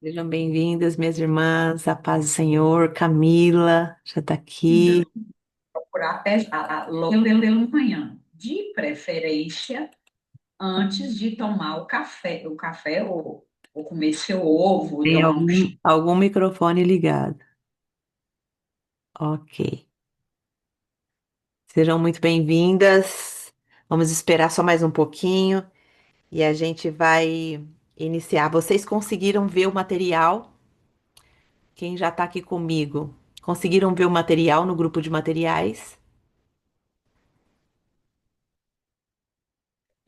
Sejam bem-vindas, minhas irmãs, a paz do Senhor. Camila já está Ainda aqui. procurar até logo pela manhã, de preferência antes de tomar o café ou comer seu ovo, Tem tomar um algum microfone ligado? Ok. Sejam muito bem-vindas. Vamos esperar só mais um pouquinho e a gente vai iniciar. Vocês conseguiram ver o material? Quem já está aqui comigo? Conseguiram ver o material no grupo de materiais?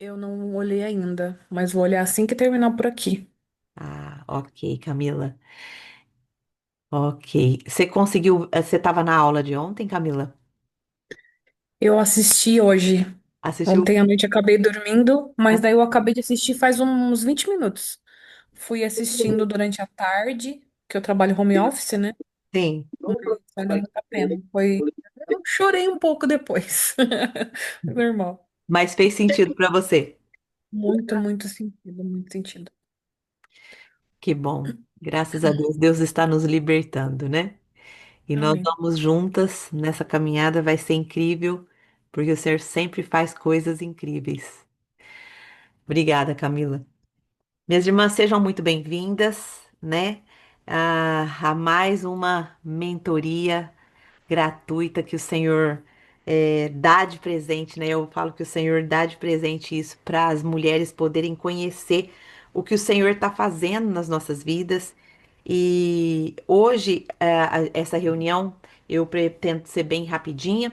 Eu não olhei ainda, mas vou olhar assim que terminar por aqui. Ah, ok, Camila. Ok. Você conseguiu? Você estava na aula de ontem, Camila? Eu assisti hoje. Assistiu? Ontem à noite acabei dormindo, mas daí eu acabei de assistir faz uns 20 minutos. Fui assistindo durante a tarde, que eu trabalho home office, né? Sim. Mas valeu muito a pena. Eu chorei um pouco depois. Normal. Mas fez sentido para você. Muito, muito sentido, muito sentido. Que bom. Graças a Deus, Deus está nos libertando, né? E nós Amém. vamos juntas nessa caminhada, vai ser incrível, porque o Senhor sempre faz coisas incríveis. Obrigada, Camila. Minhas irmãs, sejam muito bem-vindas, né? A mais uma mentoria gratuita que o Senhor dá de presente, né? Eu falo que o Senhor dá de presente isso para as mulheres poderem conhecer o que o Senhor está fazendo nas nossas vidas. E hoje, essa reunião, eu pretendo ser bem rapidinha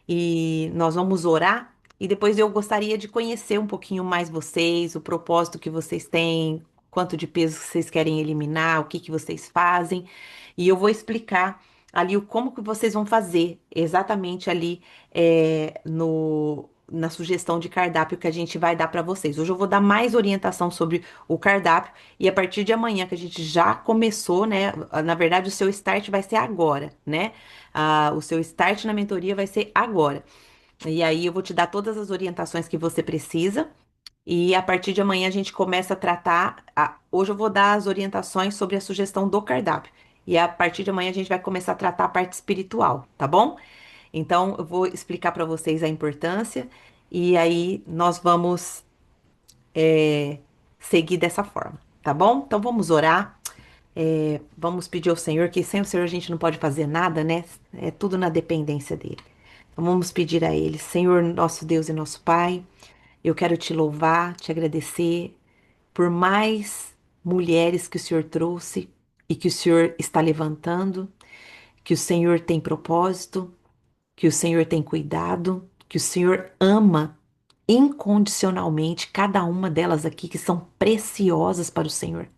e nós vamos orar. E depois eu gostaria de conhecer um pouquinho mais vocês, o propósito que vocês têm, quanto de peso que vocês querem eliminar, o que que vocês fazem. E eu vou explicar ali o como que vocês vão fazer exatamente ali na sugestão de cardápio que a gente vai dar para vocês. Hoje eu vou dar mais orientação sobre o cardápio e a partir de amanhã que a gente já começou, né? Na verdade, o seu start vai ser agora, né? O seu start na mentoria vai ser agora. E aí eu vou te dar todas as orientações que você precisa. E a partir de amanhã a gente começa a tratar. Hoje eu vou dar as orientações sobre a sugestão do cardápio. E a partir de amanhã a gente vai começar a tratar a parte espiritual, tá bom? Então eu vou explicar para vocês a importância e aí nós vamos seguir dessa forma, tá bom? Então vamos orar. Vamos pedir ao Senhor, que sem o Senhor a gente não pode fazer nada, né? É tudo na dependência dele. Então vamos pedir a Ele, Senhor, nosso Deus e nosso Pai, eu quero te louvar, te agradecer por mais mulheres que o Senhor trouxe e que o Senhor está levantando, que o Senhor tem propósito, que o Senhor tem cuidado, que o Senhor ama incondicionalmente cada uma delas aqui que são preciosas para o Senhor.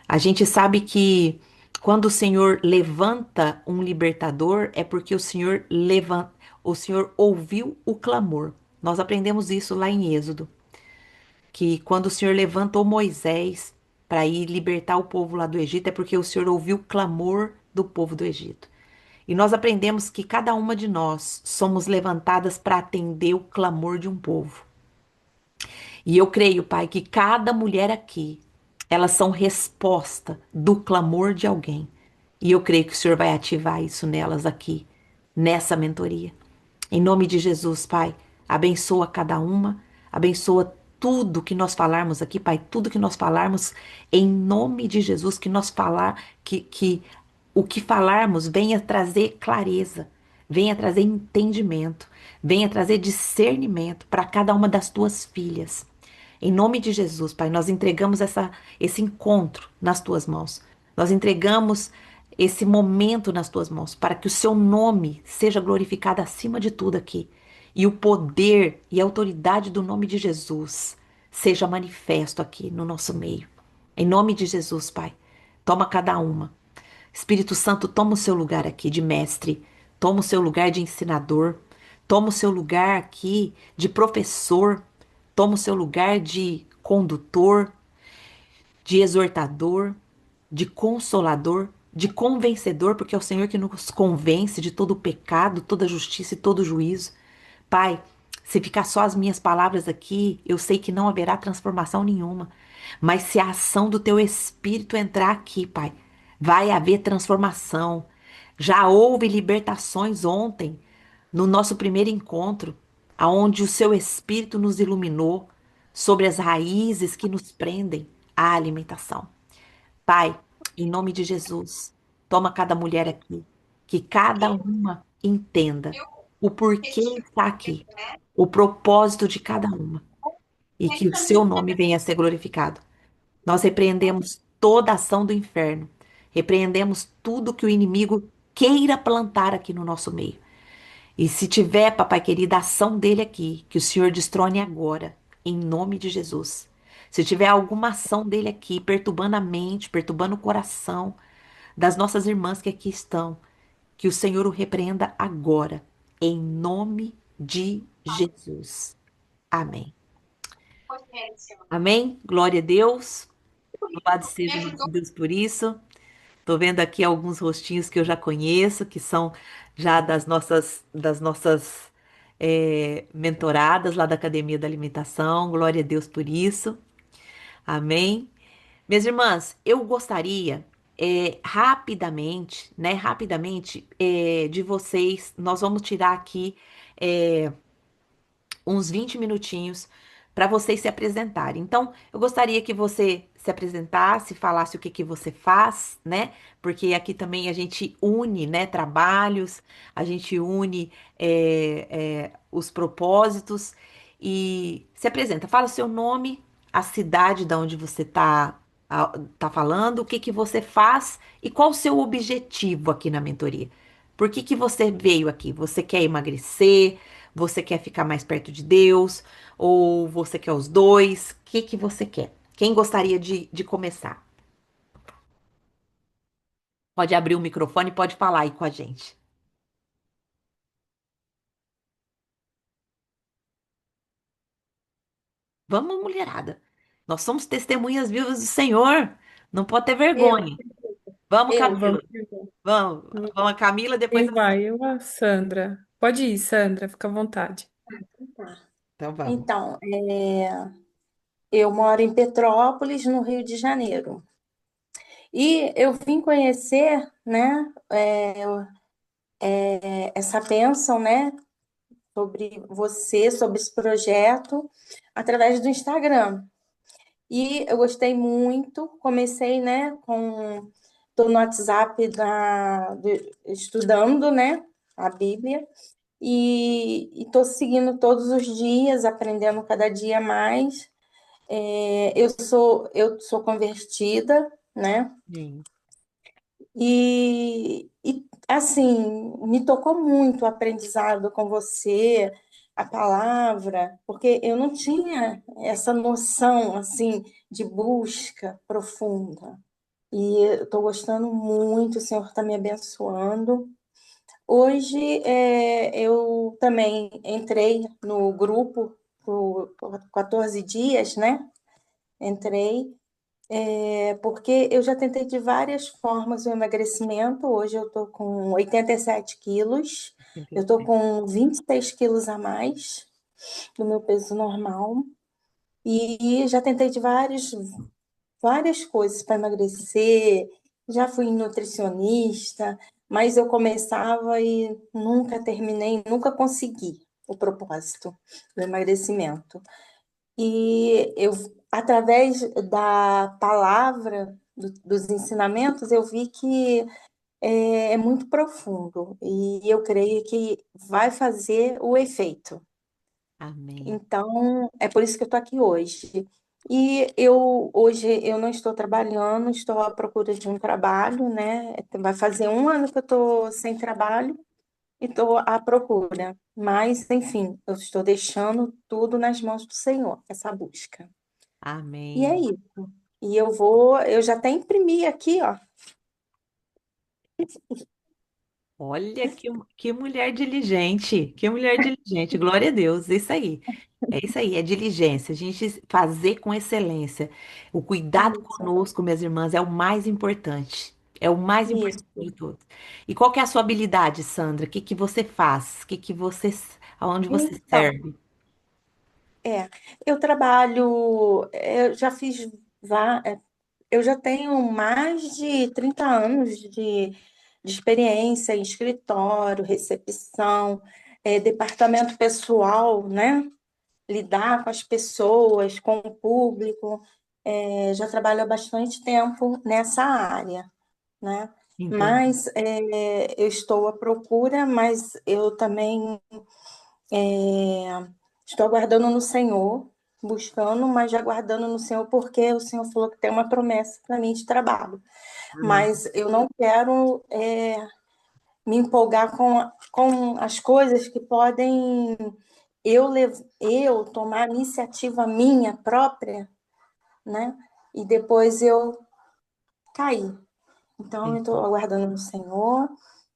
A gente sabe que quando o Senhor levanta um libertador é porque o Senhor ouviu o clamor. Nós aprendemos isso lá em Êxodo, que quando o Senhor levantou Moisés para ir libertar o povo lá do Egito é porque o Senhor ouviu o clamor do povo do Egito. E nós aprendemos que cada uma de nós somos levantadas para atender o clamor de um povo. E eu creio, Pai, que cada mulher aqui, elas são resposta do clamor de alguém. E eu creio que o Senhor vai ativar isso nelas aqui, nessa mentoria. Em nome de Jesus, Pai, abençoa cada uma, abençoa tudo que nós falarmos aqui, Pai, tudo que nós falarmos, em nome de Jesus, que nós falar, que o que falarmos venha trazer clareza, venha trazer entendimento, venha trazer discernimento para cada uma das tuas filhas. Em nome de Jesus, Pai, nós entregamos esse encontro nas tuas mãos. Nós entregamos esse momento nas tuas mãos para que o seu nome seja glorificado acima de tudo aqui. E o poder e a autoridade do nome de Jesus seja manifesto aqui no nosso meio. Em nome de Jesus, Pai, toma cada uma. Espírito Santo, toma o seu lugar aqui de mestre, toma o seu lugar de ensinador, toma o seu lugar aqui de professor, toma o seu lugar de condutor, de exortador, de consolador, de convencedor, porque é o Senhor que nos convence de todo o pecado, toda justiça e todo juízo. Pai, se ficar só as minhas palavras aqui, eu sei que não haverá transformação nenhuma. Mas se a ação do teu espírito entrar aqui, Pai, vai haver transformação. Já houve libertações ontem, no nosso primeiro encontro, aonde o seu espírito nos iluminou sobre as raízes que nos prendem à alimentação. Pai, em nome de Jesus, toma cada mulher aqui, que cada uma entenda o porquê está aqui, o propósito de cada uma, e que o seu nome venha a ser glorificado. Nós repreendemos toda ação do inferno, repreendemos tudo que o inimigo queira plantar aqui no nosso meio. E se tiver, papai querido, a ação dele aqui, que o Senhor destrone agora, em nome de Jesus. Se tiver alguma ação dele aqui, perturbando a mente, perturbando o coração das nossas irmãs que aqui estão, que o Senhor o repreenda agora, em nome de Jesus. Amém. Amém? Glória a Deus. Louvado seja o nosso Deus por isso. Tô vendo aqui alguns rostinhos que eu já conheço, que são já das nossas mentoradas lá da Academia da Alimentação. Glória a Deus por isso. Amém. Minhas irmãs, eu gostaria rapidamente, né, rapidamente, de vocês, nós vamos tirar aqui é, uns 20 minutinhos para vocês se apresentarem. Então, eu gostaria que você se apresentasse, falasse o que que você faz, né? Porque aqui também a gente une, né, trabalhos, a gente une os propósitos e se apresenta. Fala o seu nome, a cidade da onde você tá falando, o que que você faz e qual o seu objetivo aqui na mentoria. Por que que você veio aqui? Você quer emagrecer? Você quer ficar mais perto de Deus? Ou você quer os dois? O que que você quer? Quem gostaria de começar? Pode abrir o microfone e pode falar aí com a gente. Vamos, mulherada. Nós somos testemunhas vivas do Senhor. Não pode ter Eu, vergonha. Vamos, eu. Camila. Vamos. Vamos, a Camila, depois Quem a Sandra. vai? Eu, a Sandra. Pode ir, Sandra, fica à vontade. Tá. Então vamos. Então, eu moro em Petrópolis, no Rio de Janeiro. E eu vim conhecer, né, essa bênção, né, sobre você, sobre esse projeto, através do Instagram. E eu gostei muito, comecei, né, tô no WhatsApp estudando, né, a Bíblia, e estou seguindo todos os dias, aprendendo cada dia mais. Eu sou convertida, né? Sim. E assim, me tocou muito o aprendizado com você, a palavra, porque eu não tinha essa noção assim de busca profunda. E eu estou gostando muito, o Senhor está me abençoando. Hoje eu também entrei no grupo por 14 dias, né? Entrei, porque eu já tentei de várias formas o emagrecimento. Hoje eu estou com 87 quilos, eu estou com 26 quilos a mais do meu peso normal. E já tentei de várias coisas para emagrecer, já fui em nutricionista, mas eu começava e nunca terminei, nunca consegui o propósito do emagrecimento. E eu, através da palavra, dos ensinamentos, eu vi que é muito profundo e eu creio que vai fazer o efeito. Amém. Então, é por isso que eu estou aqui hoje. Hoje eu não estou trabalhando, estou à procura de um trabalho, né? Vai fazer um ano que eu estou sem trabalho e estou à procura. Mas, enfim, eu estou deixando tudo nas mãos do Senhor, essa busca. E é Amém. isso. Eu já até imprimi aqui, ó. Olha que mulher diligente, que mulher diligente, glória a Deus, isso aí, é diligência, a gente fazer com excelência. O cuidado Isso, conosco, minhas irmãs, é o mais importante, é o mais importante de isso. todos. E qual que é a sua habilidade, Sandra? O que que você faz? Aonde você Então, serve? eu trabalho, eu já fiz. Eu já tenho mais de 30 anos de experiência em escritório, recepção, departamento pessoal, né? Lidar com as pessoas, com o público. Já trabalho há bastante tempo nessa área, né? Entendi. Mas eu estou à procura, mas eu também estou aguardando no Senhor, buscando, mas já aguardando no Senhor, porque o Senhor falou que tem uma promessa para mim de trabalho. Amém. Mas eu não quero me empolgar com as coisas que podem eu tomar iniciativa minha própria, né? E depois eu cair. Então, eu estou aguardando no Senhor.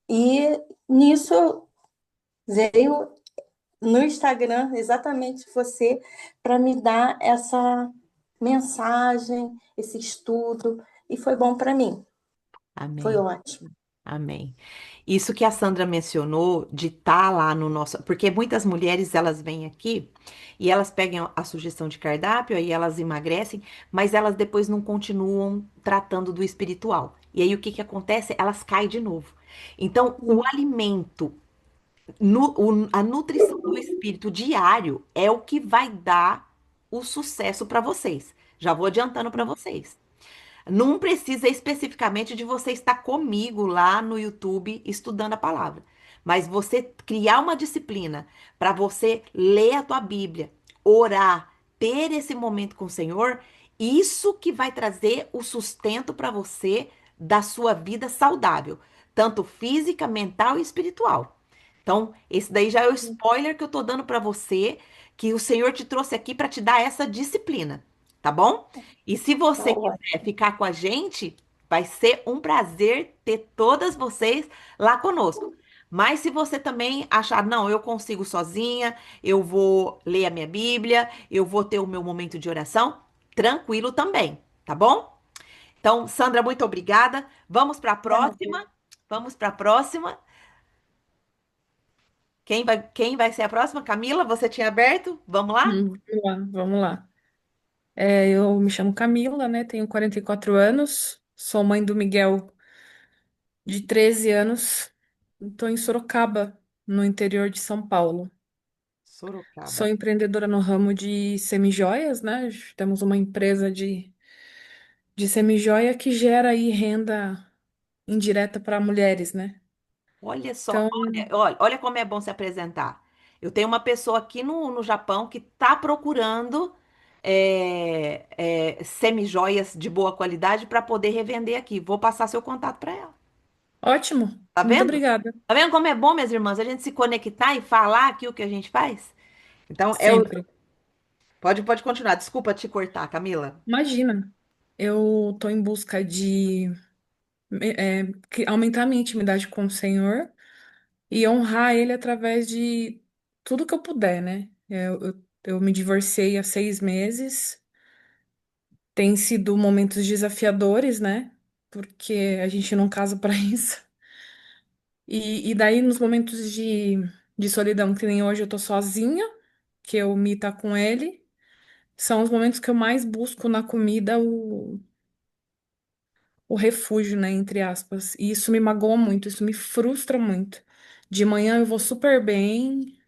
E nisso veio no Instagram exatamente você para me dar essa mensagem, esse estudo. E foi bom para mim. Foi Amém. ótimo. Amém. Isso que a Sandra mencionou de estar lá no nosso, porque muitas mulheres elas vêm aqui e elas pegam a sugestão de cardápio, aí elas emagrecem, mas elas depois não continuam tratando do espiritual. E aí o que que acontece? Elas caem de novo. Então, o alimento, a nutrição do espírito diário é o que vai dar o sucesso para vocês. Já vou adiantando para vocês. Não precisa especificamente de você estar comigo lá no YouTube estudando a palavra, mas você criar uma disciplina para você ler a tua Bíblia, orar, ter esse momento com o Senhor, isso que vai trazer o sustento para você da sua vida saudável, tanto física, mental e espiritual. Então, esse daí já é o spoiler que eu tô dando para você, que o Senhor te trouxe aqui para te dar essa disciplina, tá bom? E se Tá você quiser ótimo. ficar com a gente, vai ser um prazer ter todas vocês lá conosco. Mas se você também achar, não, eu consigo sozinha, eu vou ler a minha Bíblia, eu vou ter o meu momento de oração, tranquilo também, tá bom? Então, Sandra, muito obrigada. Vamos para a próxima. Vamos para a próxima. Quem vai ser a próxima? Camila, você tinha aberto? Vamos lá? Vamos lá, vamos lá. Eu me chamo Camila, né? Tenho 44 anos, sou mãe do Miguel de 13 anos. Estou em Sorocaba, no interior de São Paulo. Sorocaba. Sou empreendedora no ramo de semijoias, né? Temos uma empresa de semijoia que gera aí renda indireta para mulheres, né? Olha só, Então, olha como é bom se apresentar. Eu tenho uma pessoa aqui no Japão que está procurando semijoias de boa qualidade para poder revender aqui. Vou passar seu contato para ela. ótimo, Tá muito vendo? obrigada. Tá vendo como é bom, minhas irmãs, a gente se conectar e falar aqui o que a gente faz? Então, Sempre. pode continuar. Desculpa te cortar, Camila. Imagina, eu estou em busca de aumentar minha intimidade com o Senhor e honrar Ele através de tudo que eu puder, né? Eu me divorciei há 6 meses. Tem sido momentos desafiadores, né? Porque a gente não casa para isso. E daí, nos momentos de solidão, que nem hoje eu tô sozinha, que eu me tá com ele, são os momentos que eu mais busco na comida o refúgio, né? Entre aspas. E isso me magoa muito, isso me frustra muito. De manhã eu vou super bem,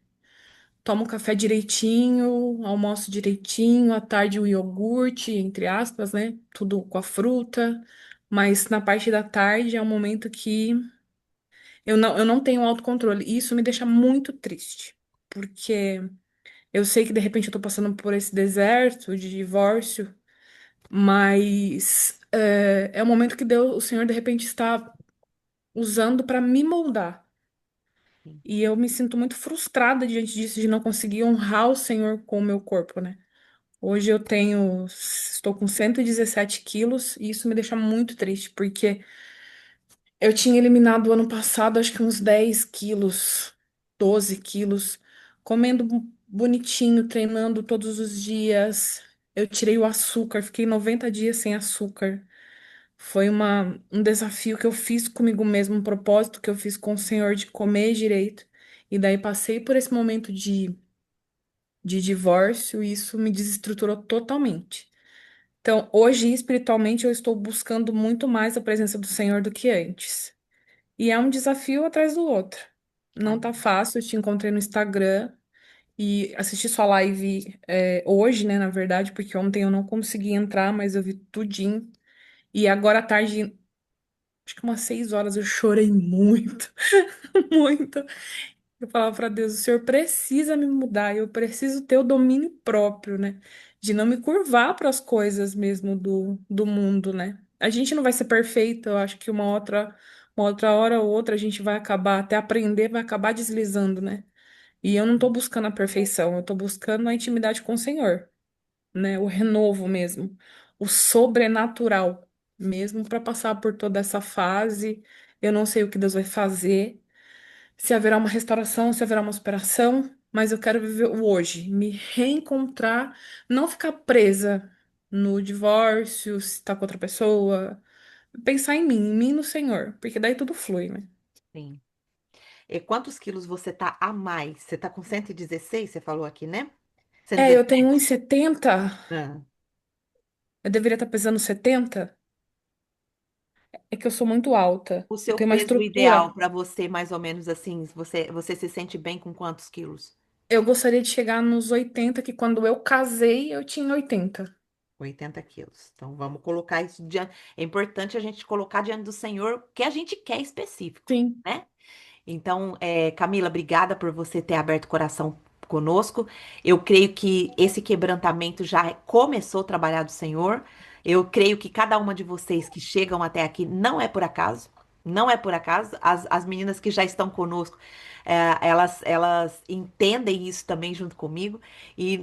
tomo café direitinho, almoço direitinho, à tarde o iogurte, entre aspas, né? Tudo com a fruta. Mas na parte da tarde é um momento que eu não tenho autocontrole. E isso me deixa muito triste. Porque eu sei que de repente eu tô passando por esse deserto de divórcio, mas é o momento que Deus, o Senhor de repente está usando para me moldar. E eu me sinto muito frustrada diante disso, de não conseguir honrar o Senhor com o meu corpo, né? Hoje estou com 117 quilos e isso me deixa muito triste, porque eu tinha eliminado ano passado acho que uns 10 quilos, 12 quilos, comendo bonitinho, treinando todos os dias. Eu tirei o açúcar, fiquei 90 dias sem açúcar. Foi um desafio que eu fiz comigo mesmo, um propósito que eu fiz com o Senhor de comer direito. E daí passei por esse momento de divórcio e isso me desestruturou totalmente. Então, hoje, espiritualmente, eu estou buscando muito mais a presença do Senhor do que antes. E é um desafio atrás do outro. Não tá fácil, eu te encontrei no Instagram e assisti sua live hoje, né, na verdade, porque ontem eu não consegui entrar, mas eu vi tudinho. E agora à tarde, acho que umas 6 horas, eu chorei muito, muito. Eu falava para Deus, o Senhor precisa me mudar, eu preciso ter o domínio próprio, né? De não me curvar para as coisas mesmo do mundo, né? A gente não vai ser perfeito, eu acho que uma outra hora ou outra a gente vai acabar, até aprender, vai acabar deslizando, né? E eu não tô buscando a perfeição, eu tô buscando a intimidade com o Senhor, né? O renovo mesmo, o sobrenatural mesmo para passar por toda essa fase. Eu não sei o que Deus vai fazer, se haverá uma restauração, se haverá uma superação, mas eu quero viver o hoje, me reencontrar, não ficar presa no divórcio, se tá com outra pessoa, pensar em mim no Senhor, porque daí tudo flui, né? Sim. E quantos quilos você tá a mais? Você tá com 116, você falou aqui, né? Eu tenho 1,70, 117. Ah. eu deveria estar pesando 70, é que eu sou muito alta, O eu seu tenho uma peso ideal estrutura. para você, mais ou menos assim, você se sente bem com quantos quilos? Eu gostaria de chegar nos 80, que quando eu casei eu tinha 80. 80 quilos. Então vamos colocar isso diante. É importante a gente colocar diante do Senhor o que a gente quer específico, Sim. né? Então, Camila, obrigada por você ter aberto o coração conosco. Eu creio que esse quebrantamento já começou a trabalhar do Senhor. Eu creio que cada uma de vocês que chegam até aqui não é por acaso. Não é por acaso. As meninas que já estão conosco, elas entendem isso também junto comigo. E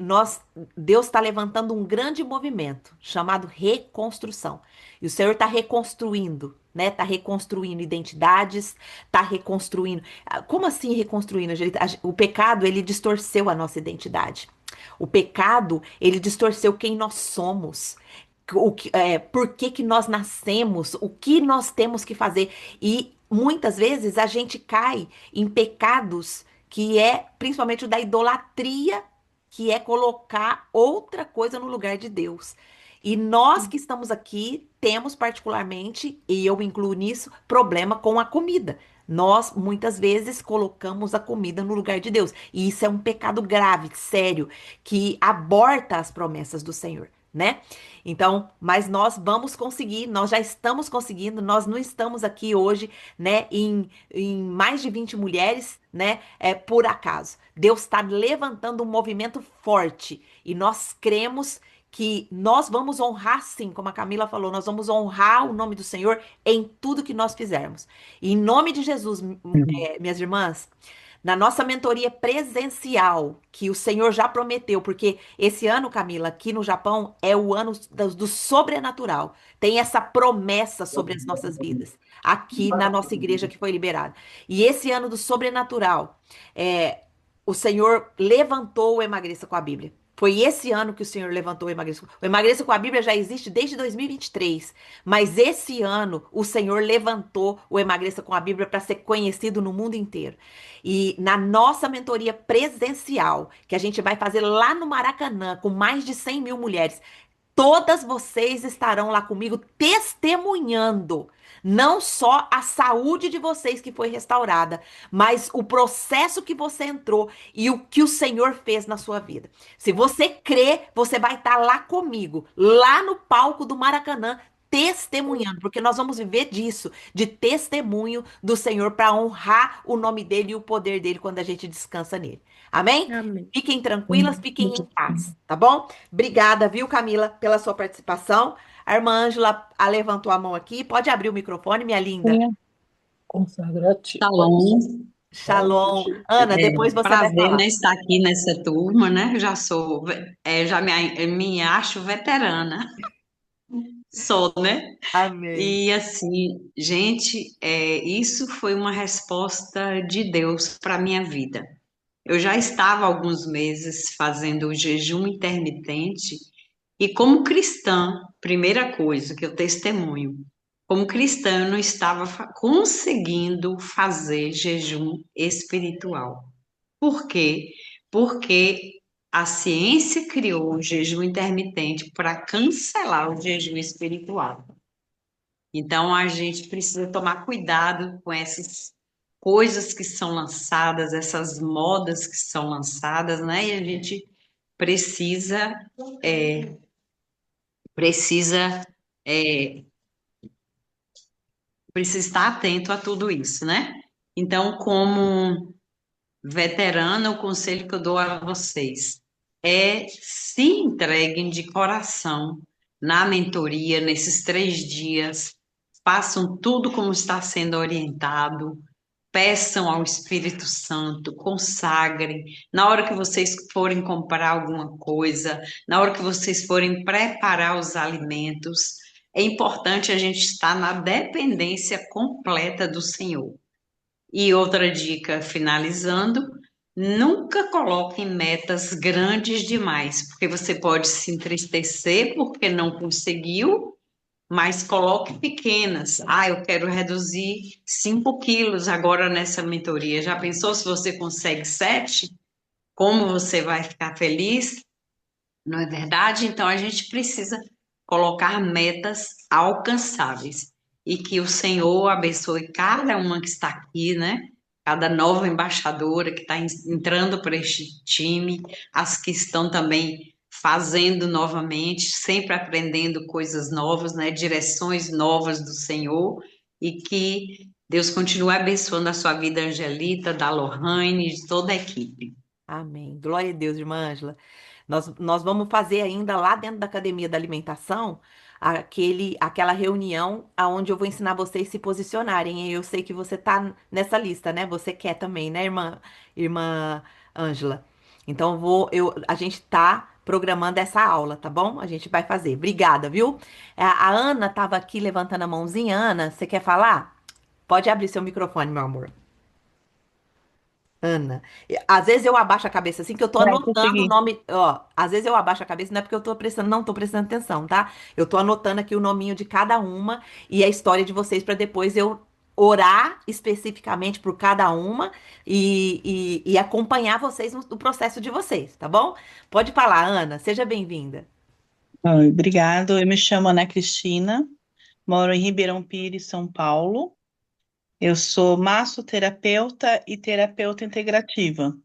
Deus está levantando um grande movimento chamado reconstrução. E o Senhor está reconstruindo, né? Está reconstruindo identidades, está reconstruindo. Como assim reconstruindo, Angelita? O pecado, ele distorceu a nossa identidade. O pecado, ele distorceu quem nós somos. Por que que nós nascemos, o que nós temos que fazer. E muitas vezes a gente cai em pecados que é principalmente o da idolatria, que é colocar outra coisa no lugar de Deus. E nós que estamos aqui temos particularmente, e eu me incluo nisso, problema com a comida. Nós muitas vezes colocamos a comida no lugar de Deus. E isso é um pecado grave, sério, que aborta as promessas do Senhor, né? Então, mas nós vamos conseguir, nós já estamos conseguindo, nós não estamos aqui hoje, né, em mais de 20 mulheres, né, por acaso. Deus está levantando um movimento forte e nós cremos que nós vamos honrar, sim, como a Camila falou, nós vamos honrar o nome do Senhor em tudo que nós fizermos. E em nome de Jesus, minhas irmãs, na nossa mentoria presencial, que o Senhor já prometeu, porque esse ano, Camila, aqui no Japão, é o ano do sobrenatural. Tem essa promessa sobre as nossas vidas, aqui na nossa igreja que foi liberada. E esse ano do sobrenatural, é, o Senhor levantou o Emagreça com a Bíblia. Foi esse ano que o Senhor levantou o Emagreça. O Emagreça com a Bíblia já existe desde 2023, mas esse ano o Senhor levantou o Emagreça com a Bíblia para ser conhecido no mundo inteiro. E na nossa mentoria presencial, que a gente vai fazer lá no Maracanã, com mais de 100 mil mulheres, todas vocês estarão lá comigo testemunhando. Não só a saúde de vocês que foi restaurada, mas o processo que você entrou e o que o Senhor fez na sua vida. Se você crê, você vai estar lá comigo, lá no palco do Maracanã, testemunhando, porque nós vamos viver disso, de testemunho do Senhor para honrar o nome dele e o poder dele quando a gente descansa nele. Amém? Amém. Fiquem tranquilas, fiquem em paz, tá bom? Obrigada, viu, Camila, pela sua participação. A irmã Ângela levantou a mão aqui. Pode abrir o microfone, minha linda. Consagrativo. Shalom. Shalom. Ana, depois você vai Prazer, falar. né, estar aqui nessa turma, né? Já sou, já me acho veterana. Sou, né? Amém. E assim, gente, isso foi uma resposta de Deus para minha vida. Eu já estava há alguns meses fazendo o jejum intermitente e como cristã, primeira coisa que eu testemunho, como cristã eu não estava conseguindo fazer jejum espiritual. Por quê? Porque a ciência criou o jejum intermitente para cancelar o jejum espiritual. Então, a gente precisa tomar cuidado com essas coisas que são lançadas, essas modas que são lançadas, né? E a gente precisa, é, precisa, é, precisa estar atento a tudo isso, né? Então, como veterana, o conselho que eu dou a vocês é se entreguem de coração na mentoria, nesses 3 dias, façam tudo como está sendo orientado, peçam ao Espírito Santo, consagrem. Na hora que vocês forem comprar alguma coisa, na hora que vocês forem preparar os alimentos, é importante a gente estar na dependência completa do Senhor. E outra dica, finalizando, nunca coloquem metas grandes demais, porque você pode se entristecer porque não conseguiu, mas coloque pequenas. Ah, eu quero reduzir 5 quilos agora nessa mentoria. Já pensou se você consegue 7? Como você vai ficar feliz? Não é verdade? Então a gente precisa colocar metas alcançáveis e que o Senhor abençoe cada uma que está aqui, né? Cada nova embaixadora que está entrando para este time, as que estão também fazendo novamente, sempre aprendendo coisas novas, né? Direções novas do Senhor e que Deus continue abençoando a sua vida, Angelita, da Lohane, de toda a equipe. Amém. Glória a Deus, irmã Ângela. Nós vamos fazer ainda lá dentro da Academia da Alimentação aquela reunião onde eu vou ensinar vocês a se posicionarem. E eu sei que você tá nessa lista, né? Você quer também, né, irmã Ângela? Então a gente tá programando essa aula, tá bom? A gente vai fazer. Obrigada, viu? A Ana tava aqui levantando a mãozinha. Ana, você quer falar? Pode abrir seu microfone, meu amor. Ana. Às vezes eu abaixo a cabeça assim, que eu tô Vai anotando o conseguir. nome. Ó, às vezes eu abaixo a cabeça, não é porque eu tô prestando, não tô prestando atenção, tá? Eu tô anotando aqui o nominho de cada uma e a história de vocês para depois eu orar especificamente por cada uma e acompanhar vocês no processo de vocês, tá bom? Pode falar, Ana, seja bem-vinda. Obrigado. Eu me chamo Ana Cristina, moro em Ribeirão Pires, São Paulo. Eu sou massoterapeuta e terapeuta integrativa.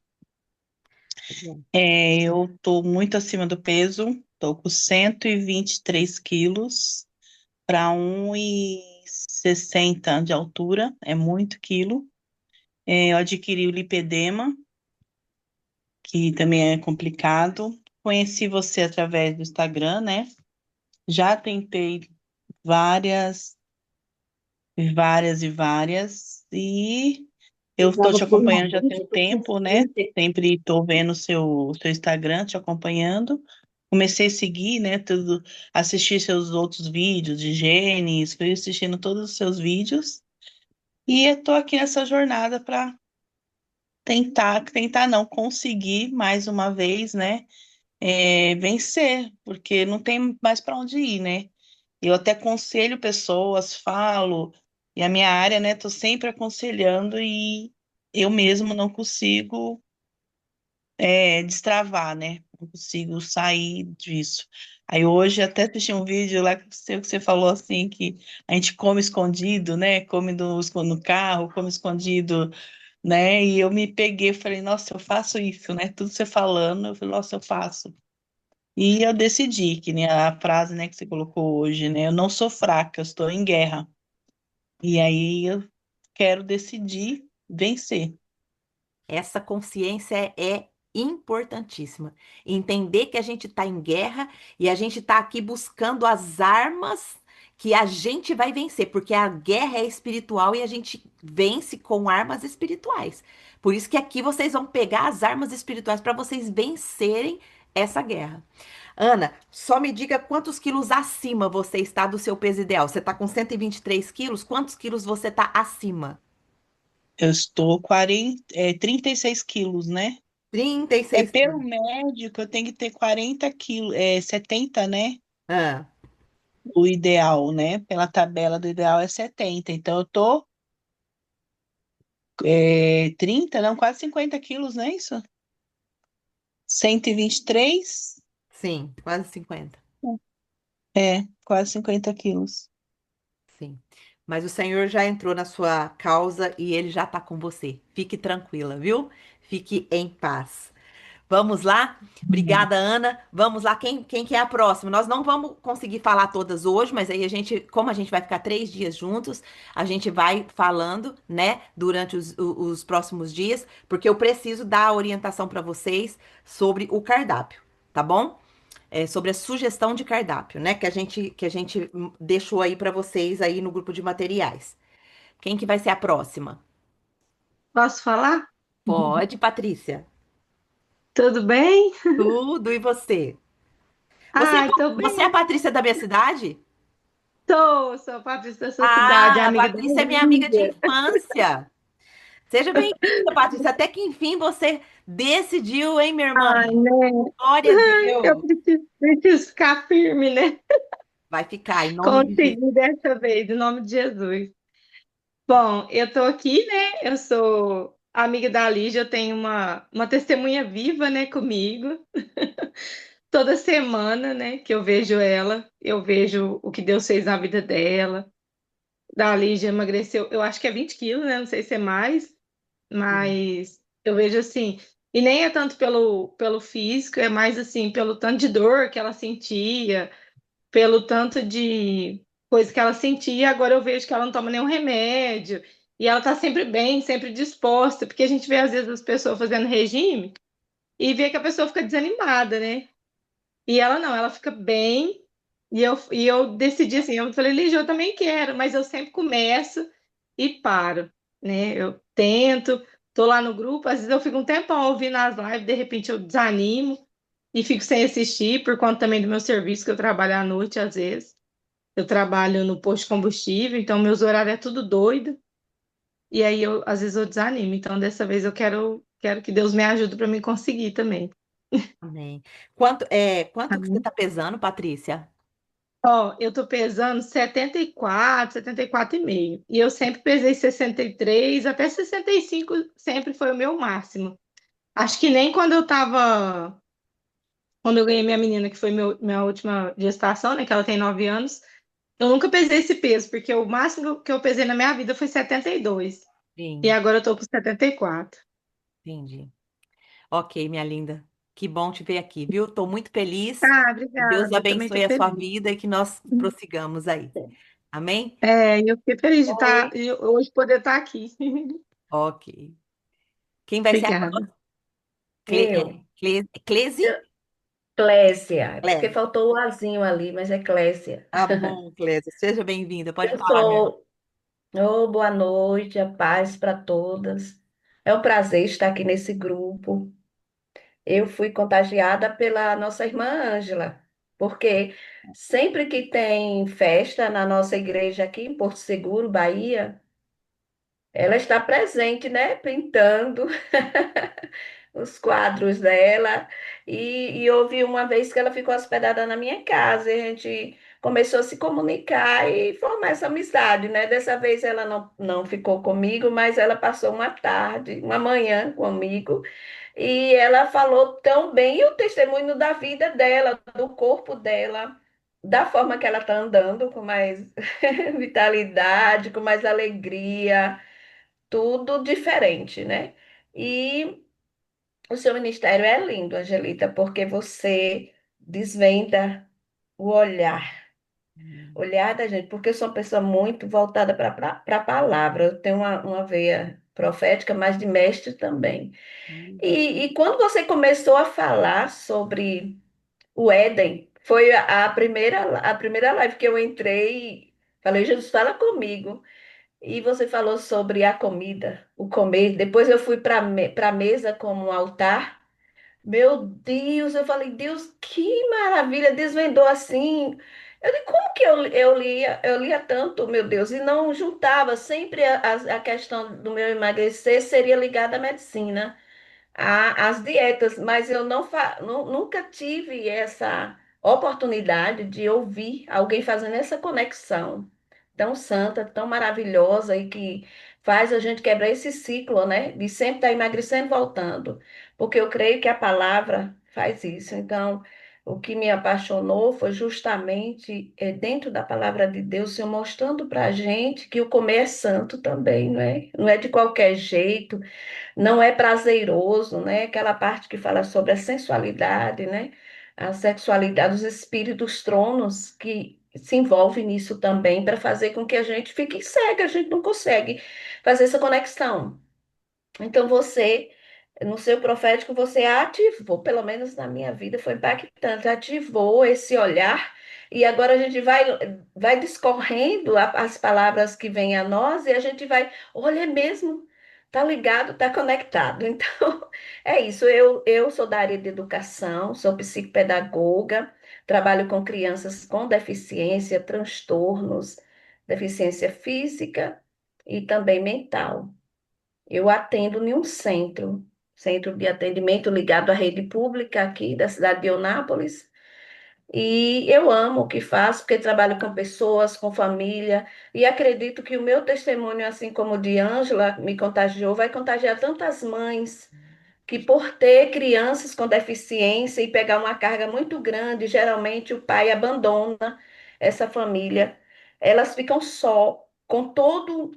Eu estou muito acima do peso, estou com 123 quilos para 1,60 de altura, é muito quilo. Eu adquiri o lipedema, que também é complicado. Conheci você através do Instagram, né? Já tentei várias, e eu estou te acompanhando já tem um tempo, né? Sempre estou vendo o seu Instagram, te acompanhando. Comecei a seguir, né? Tudo, assistir seus outros vídeos de genes, fui assistindo todos os seus vídeos. E eu estou aqui nessa jornada para tentar não conseguir mais uma vez, né? Vencer, porque não tem mais para onde ir, né? Eu até aconselho pessoas, falo, e a minha área, né, tô sempre aconselhando e eu mesmo não consigo destravar, né? Não consigo sair disso. Aí hoje até assisti um vídeo lá que você falou assim que a gente come escondido, né? Come no carro, come escondido, né? E eu me peguei, falei, nossa, eu faço isso, né? Tudo você falando, eu falei, nossa, eu faço. E eu decidi, que nem a frase, né, que você colocou hoje, né? Eu não sou fraca, eu estou em guerra. E aí eu quero decidir vencer. Essa consciência é importantíssima. Entender que a gente está em guerra e a gente está aqui buscando as armas que a gente vai vencer, porque a guerra é espiritual e a gente vence com armas espirituais. Por isso que aqui vocês vão pegar as armas espirituais para vocês vencerem essa guerra. Ana, só me diga quantos quilos acima você está do seu peso ideal. Você está com 123 quilos? Quantos quilos você está acima? Eu estou 36 quilos, né? 36 Pelo quilos. médico, eu tenho que ter 40 quilos, 70, né? Ah. O ideal, né? Pela tabela do ideal é 70. Então eu tô 30, não, quase 50 quilos, não é isso? 123. Sim, quase 50. É, quase 50 quilos. Sim. Mas o Senhor já entrou na sua causa e ele já está com você. Fique tranquila, viu? Fique em paz. Vamos lá? Obrigada, Ana. Vamos lá. Quem que é a próxima? Nós não vamos conseguir falar todas hoje, mas aí a gente, como a gente vai ficar 3 dias juntos, a gente vai falando, né, durante os próximos dias, porque eu preciso dar a orientação para vocês sobre o cardápio, tá bom? Sobre a sugestão de cardápio, né, que a gente deixou aí para vocês aí no grupo de materiais. Quem que vai ser a próxima? Posso falar? Pode, Patrícia. Tudo bem? Tudo e você? Você, Ai, tô você é a bem. Patrícia da minha cidade? Sou a Patrícia da sua cidade, Ah, a amiga da Patrícia é minha amiga de Lígia. infância. Seja bem-vinda, Patrícia. Até que enfim você decidiu, hein, minha irmã? Ai, né? Glória a Eu Deus. preciso ficar firme, né? Vai ficar, em nome de Jesus. Consegui dessa vez, em nome de Jesus. Bom, eu tô aqui, né? Eu sou amiga da Lígia, eu tenho uma testemunha viva, né, comigo. Toda semana, né, que eu vejo ela, eu vejo o que Deus fez na vida dela. Da Lígia emagreceu, eu acho que é 20 quilos, né? Não sei se é mais. Sim. Mas eu vejo assim, e nem é tanto pelo físico, é mais assim, pelo tanto de dor que ela sentia, pelo tanto de coisa que ela sentia. Agora eu vejo que ela não toma nenhum remédio, e ela tá sempre bem, sempre disposta, porque a gente vê às vezes as pessoas fazendo regime e vê que a pessoa fica desanimada, né? E ela não, ela fica bem. E eu decidi assim, eu falei, Lígia, eu também quero, mas eu sempre começo e paro, né? Eu tento, tô lá no grupo, às vezes eu fico um tempão ouvindo as lives, de repente eu desanimo e fico sem assistir, por conta também do meu serviço, que eu trabalho à noite, às vezes. Eu trabalho no posto de combustível, então meus horários é tudo doido, e aí às vezes eu desanimo. Então dessa vez eu quero que Deus me ajude para me conseguir também. Amém. Quanto que você tá pesando, Patrícia? Ó, eu tô pesando 74, 74,5. E eu sempre pesei 63, até 65 sempre foi o meu máximo. Acho que nem quando eu ganhei minha menina, que foi minha última gestação, né, que ela tem 9 anos, eu nunca pesei esse peso, porque o máximo que eu pesei na minha vida foi 72. E Sim, agora eu tô com 74. entendi. Ok, minha linda. Que bom te ver aqui, viu? Tô muito feliz. Ah, Que Deus obrigada, eu também tô abençoe a sua feliz. vida e que nós prossigamos aí. Amém? Eu fiquei feliz de estar, Oi. hoje poder estar aqui. Ok. Quem vai ser a Obrigada. próxima? Eu, Clese? Clésia, é porque Clésia. faltou o azinho ali, mas é Clésia. Tá bom, Clésia. Seja bem-vinda. Pode Eu falar, minha irmã. sou. Oh, boa noite, a paz para todas. É um prazer estar aqui nesse grupo. Eu fui contagiada pela nossa irmã Ângela, porque sempre que tem festa na nossa igreja aqui em Porto Seguro, Bahia, ela está presente, né? Pintando os quadros dela. E houve uma vez que ela ficou hospedada na minha casa, e a gente começou a se comunicar e formar essa amizade, né? Dessa vez ela não ficou comigo, mas ela passou uma tarde, uma manhã comigo, e ela falou tão bem, e o testemunho da vida dela, do corpo dela. Da forma que ela está andando, com mais vitalidade, com mais alegria, tudo diferente, né? E o seu ministério é lindo, Angelita, porque você desvenda o olhar da gente, porque eu sou uma pessoa muito voltada para a palavra, eu tenho uma veia profética, mas de mestre também. E quando você começou a falar sobre o Éden, foi a primeira live que eu entrei, falei, Jesus, fala comigo. E você falou sobre a comida, o comer. Depois eu fui para a mesa como um altar. Meu Deus, eu falei, Deus, que maravilha, desvendou assim. Eu digo, como que eu lia tanto, meu Deus, e não juntava, sempre a questão do meu emagrecer seria ligada à medicina, às dietas, mas eu nunca tive essa oportunidade de ouvir alguém fazendo essa conexão tão santa, tão maravilhosa e que faz a gente quebrar esse ciclo, né? De sempre estar emagrecendo e voltando. Porque eu creio que a palavra faz isso. Então, o que me apaixonou foi justamente dentro da palavra de Deus, o Senhor mostrando para a gente que o comer é santo também, não é? Não é de qualquer jeito, não é prazeroso, né? Aquela parte que fala sobre a sensualidade, né? A sexualidade, os espíritos tronos que se envolvem nisso também para fazer com que a gente fique cega, a gente não consegue fazer essa conexão. Então você, no seu profético, você ativou, pelo menos na minha vida foi impactante, ativou esse olhar e agora a gente vai discorrendo as palavras que vêm a nós e a gente vai, olha é mesmo, tá ligado, tá conectado. Então, é isso. Eu sou da área de educação, sou psicopedagoga, trabalho com crianças com deficiência, transtornos, deficiência física e também mental. Eu atendo em um centro de atendimento ligado à rede pública aqui da cidade de Eunápolis. E eu amo o que faço, porque trabalho com pessoas, com família, e acredito que o meu testemunho, assim como o de Ângela, me contagiou, vai contagiar tantas mães que por ter crianças com deficiência e pegar uma carga muito grande, geralmente o pai abandona essa família, elas ficam só, com todo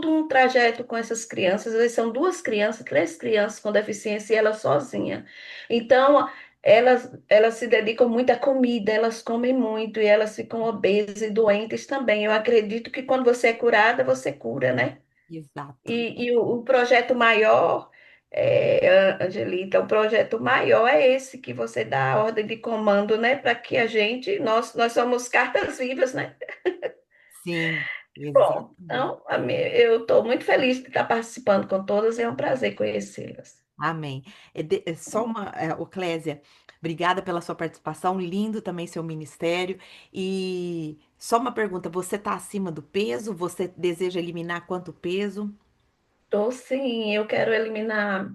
um trajeto com essas crianças, elas são duas crianças, três crianças com deficiência e ela sozinha. Então, elas se dedicam muito à comida, elas comem muito e elas ficam obesas e doentes também. Eu acredito que quando você é curada, você cura, né? Exato. E o projeto maior, Angelita, o projeto maior é esse que você dá a ordem de comando, né? Para que a gente, nós somos cartas vivas, né? Sim, Bom, exatamente. então, eu estou muito feliz de estar participando com todas, é um prazer conhecê-las. Amém. Só uma, ô Clésia, obrigada pela sua participação, lindo também seu ministério. E só uma pergunta, você está acima do peso? Você deseja eliminar quanto peso? Estou sim, eu quero eliminar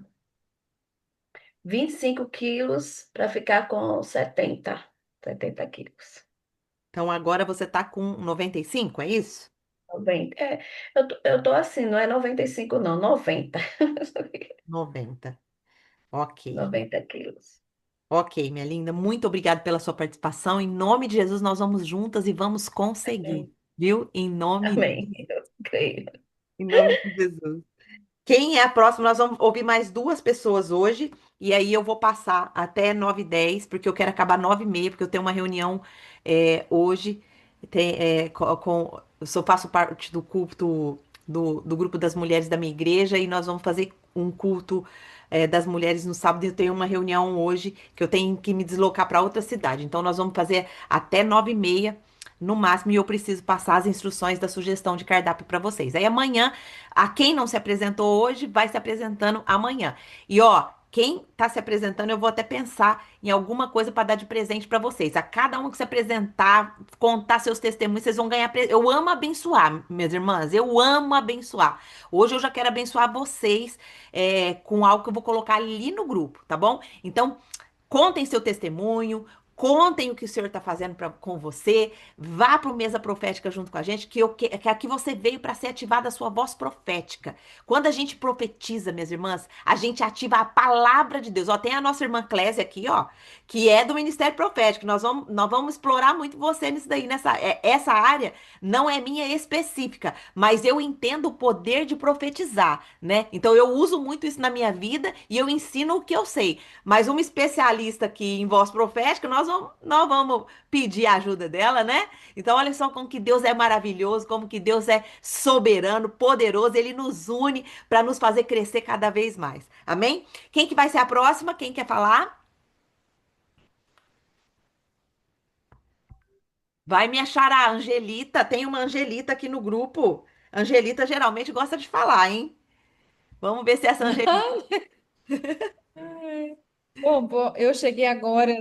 25 quilos para ficar com 70 quilos. Então agora você está com 95, é isso? 90. Eu tô assim, não é 95 não, 90. 90. Ok. 90 quilos. Ok, minha linda, muito obrigada pela sua participação. Em nome de Jesus, nós vamos juntas e vamos conseguir, Amém. viu? Em nome, Amém. Eu creio. em nome de Jesus. Quem é a próxima? Nós vamos ouvir mais duas pessoas hoje, e aí eu vou passar até 9h10, porque eu quero acabar 9h30, porque eu tenho uma reunião hoje. Eu faço parte do culto do grupo das mulheres da minha igreja, e nós vamos fazer um culto das mulheres no sábado. E eu tenho uma reunião hoje que eu tenho que me deslocar para outra cidade. Então, nós vamos fazer até 9h30. No máximo, e eu preciso passar as instruções da sugestão de cardápio para vocês. Aí amanhã a quem não se apresentou hoje vai se apresentando amanhã. E ó, quem tá se apresentando, eu vou até pensar em alguma coisa para dar de presente para vocês. A cada um que se apresentar, contar seus testemunhos, vocês vão ganhar. Eu amo abençoar, minhas irmãs. Eu amo abençoar. Hoje eu já quero abençoar vocês com algo que eu vou colocar ali no grupo, tá bom? Então, contem seu testemunho, contem o que o Senhor está fazendo com você, vá para o Mesa Profética junto com a gente, que aqui você veio para ser ativada a sua voz profética. Quando a gente profetiza, minhas irmãs, a gente ativa a palavra de Deus. Ó, tem a nossa irmã Clésia aqui, ó, que é do Ministério Profético. Nós vamos explorar muito você nisso daí, essa área não é minha específica, mas eu entendo o poder de profetizar, né? Então eu uso muito isso na minha vida e eu ensino o que eu sei. Mas uma especialista aqui em voz profética, nós vamos pedir a ajuda dela, né? Então, olha só como que Deus é maravilhoso, como que Deus é soberano, poderoso, ele nos une para nos fazer crescer cada vez mais. Amém? Quem que vai ser a próxima? Quem quer falar? Vai me achar a Angelita. Tem uma Angelita aqui no grupo. Angelita geralmente gosta de falar, hein? Vamos ver se essa Angelita. Bom, eu cheguei agora,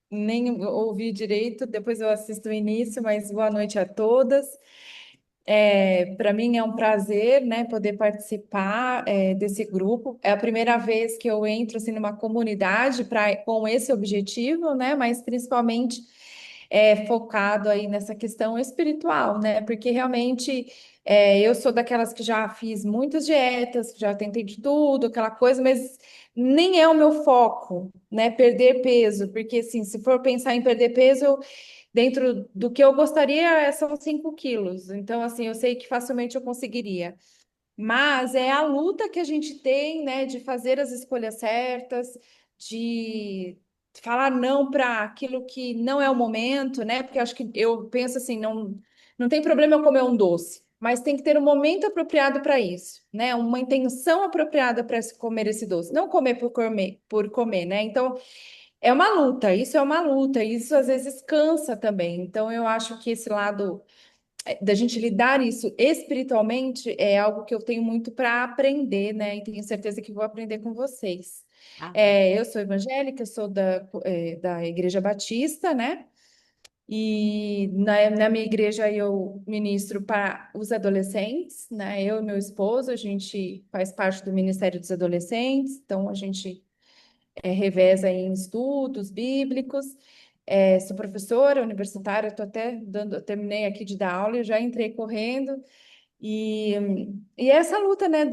nem ouvi direito, depois eu assisto o início, mas boa noite a todas. Para mim é um prazer, né, poder participar, desse grupo. É a primeira vez que eu entro assim, numa comunidade com esse objetivo, né, mas principalmente focado aí nessa questão espiritual, né? Porque realmente eu sou daquelas que já fiz muitas dietas, que já tentei de tudo, aquela coisa, mas nem é o meu foco, né? Perder peso, porque assim, se for pensar em perder peso, dentro do que eu gostaria, são 5 quilos. Então, assim, eu sei que facilmente eu conseguiria. Mas é a luta que a gente tem, né, de fazer as escolhas certas, de falar não para aquilo que não é o momento, né? Porque eu acho que eu penso assim, não tem problema eu comer um doce, mas tem que ter um momento apropriado para isso, né? Uma intenção apropriada para se comer esse doce, não comer por comer, né? Então, é uma luta, isso é uma luta, isso às vezes cansa também. Então, eu acho que esse lado da gente lidar isso espiritualmente é algo que eu tenho muito para aprender, né? E tenho certeza que vou aprender com vocês. Amém. Eu sou evangélica, eu sou da Igreja Batista, né? E na minha igreja eu ministro para os adolescentes, né? Eu e meu esposo, a gente faz parte do Ministério dos Adolescentes, então a gente reveza em estudos bíblicos. Sou professora universitária, estou até dando, terminei aqui de dar aula e já entrei correndo. E, e essa luta, né,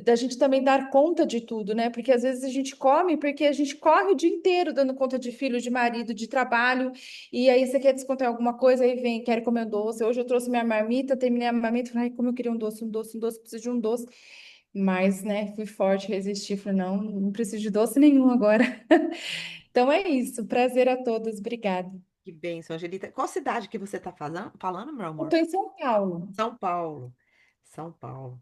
da gente também dar conta de tudo, né? Porque às vezes a gente come porque a gente corre o dia inteiro dando conta de filho, de marido, de trabalho, e aí você quer descontar alguma coisa, aí vem, quer comer um doce. Hoje eu trouxe minha marmita, terminei a marmita, falei, ai, como eu queria um doce, um doce, um doce, preciso de um doce. Mas, né, fui forte, resisti, falei, não, não preciso de doce nenhum agora. Então é isso, prazer a todos, obrigada. Que bênção, Angelita. Qual cidade que você está falando, meu Eu amor? estou em São Paulo. São Paulo. São Paulo.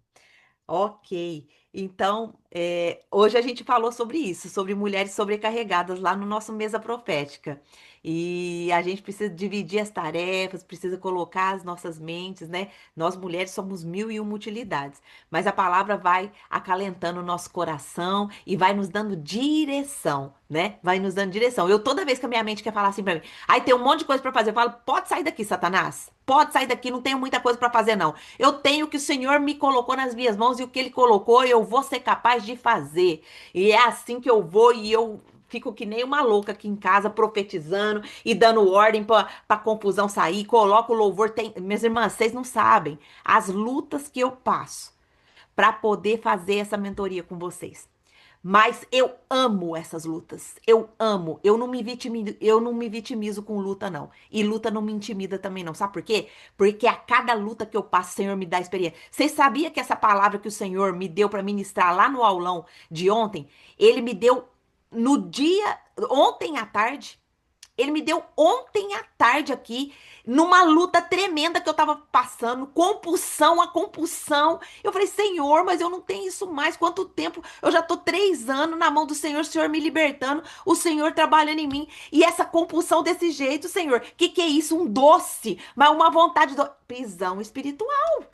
Ok. Então, hoje a gente falou sobre isso, sobre mulheres sobrecarregadas lá no nosso Mesa Profética. E a gente precisa dividir as tarefas, precisa colocar as nossas mentes, né? Nós mulheres somos mil e uma utilidades, mas a palavra vai acalentando o nosso coração e vai nos dando direção, né? Vai nos dando direção. Eu toda vez que a minha mente quer falar assim pra mim, aí tem um monte de coisa pra fazer, eu falo, pode sair daqui, Satanás. Pode sair daqui, não tenho muita coisa pra fazer, não. Eu tenho o que o Senhor me colocou nas minhas mãos e o que Ele colocou, eu vou ser capaz de fazer. E é assim que eu vou e eu fico que nem uma louca aqui em casa profetizando e dando ordem para confusão sair. Coloco o louvor. Minhas irmãs, vocês não sabem as lutas que eu passo para poder fazer essa mentoria com vocês. Mas eu amo essas lutas. Eu amo. Eu não me vitimizo com luta, não. E luta não me intimida também, não. Sabe por quê? Porque a cada luta que eu passo, o Senhor me dá experiência. Você sabia que essa palavra que o Senhor me deu para ministrar lá no aulão de ontem, Ele me deu no dia, ontem à tarde? Ele me deu ontem à tarde aqui, numa luta tremenda que eu tava passando, compulsão a compulsão. Eu falei, Senhor, mas eu não tenho isso mais. Quanto tempo? Eu já tô 3 anos na mão do Senhor, o Senhor me libertando, o Senhor trabalhando em mim. E essa compulsão desse jeito, Senhor, que é isso? Um doce, mas uma vontade do... Prisão espiritual.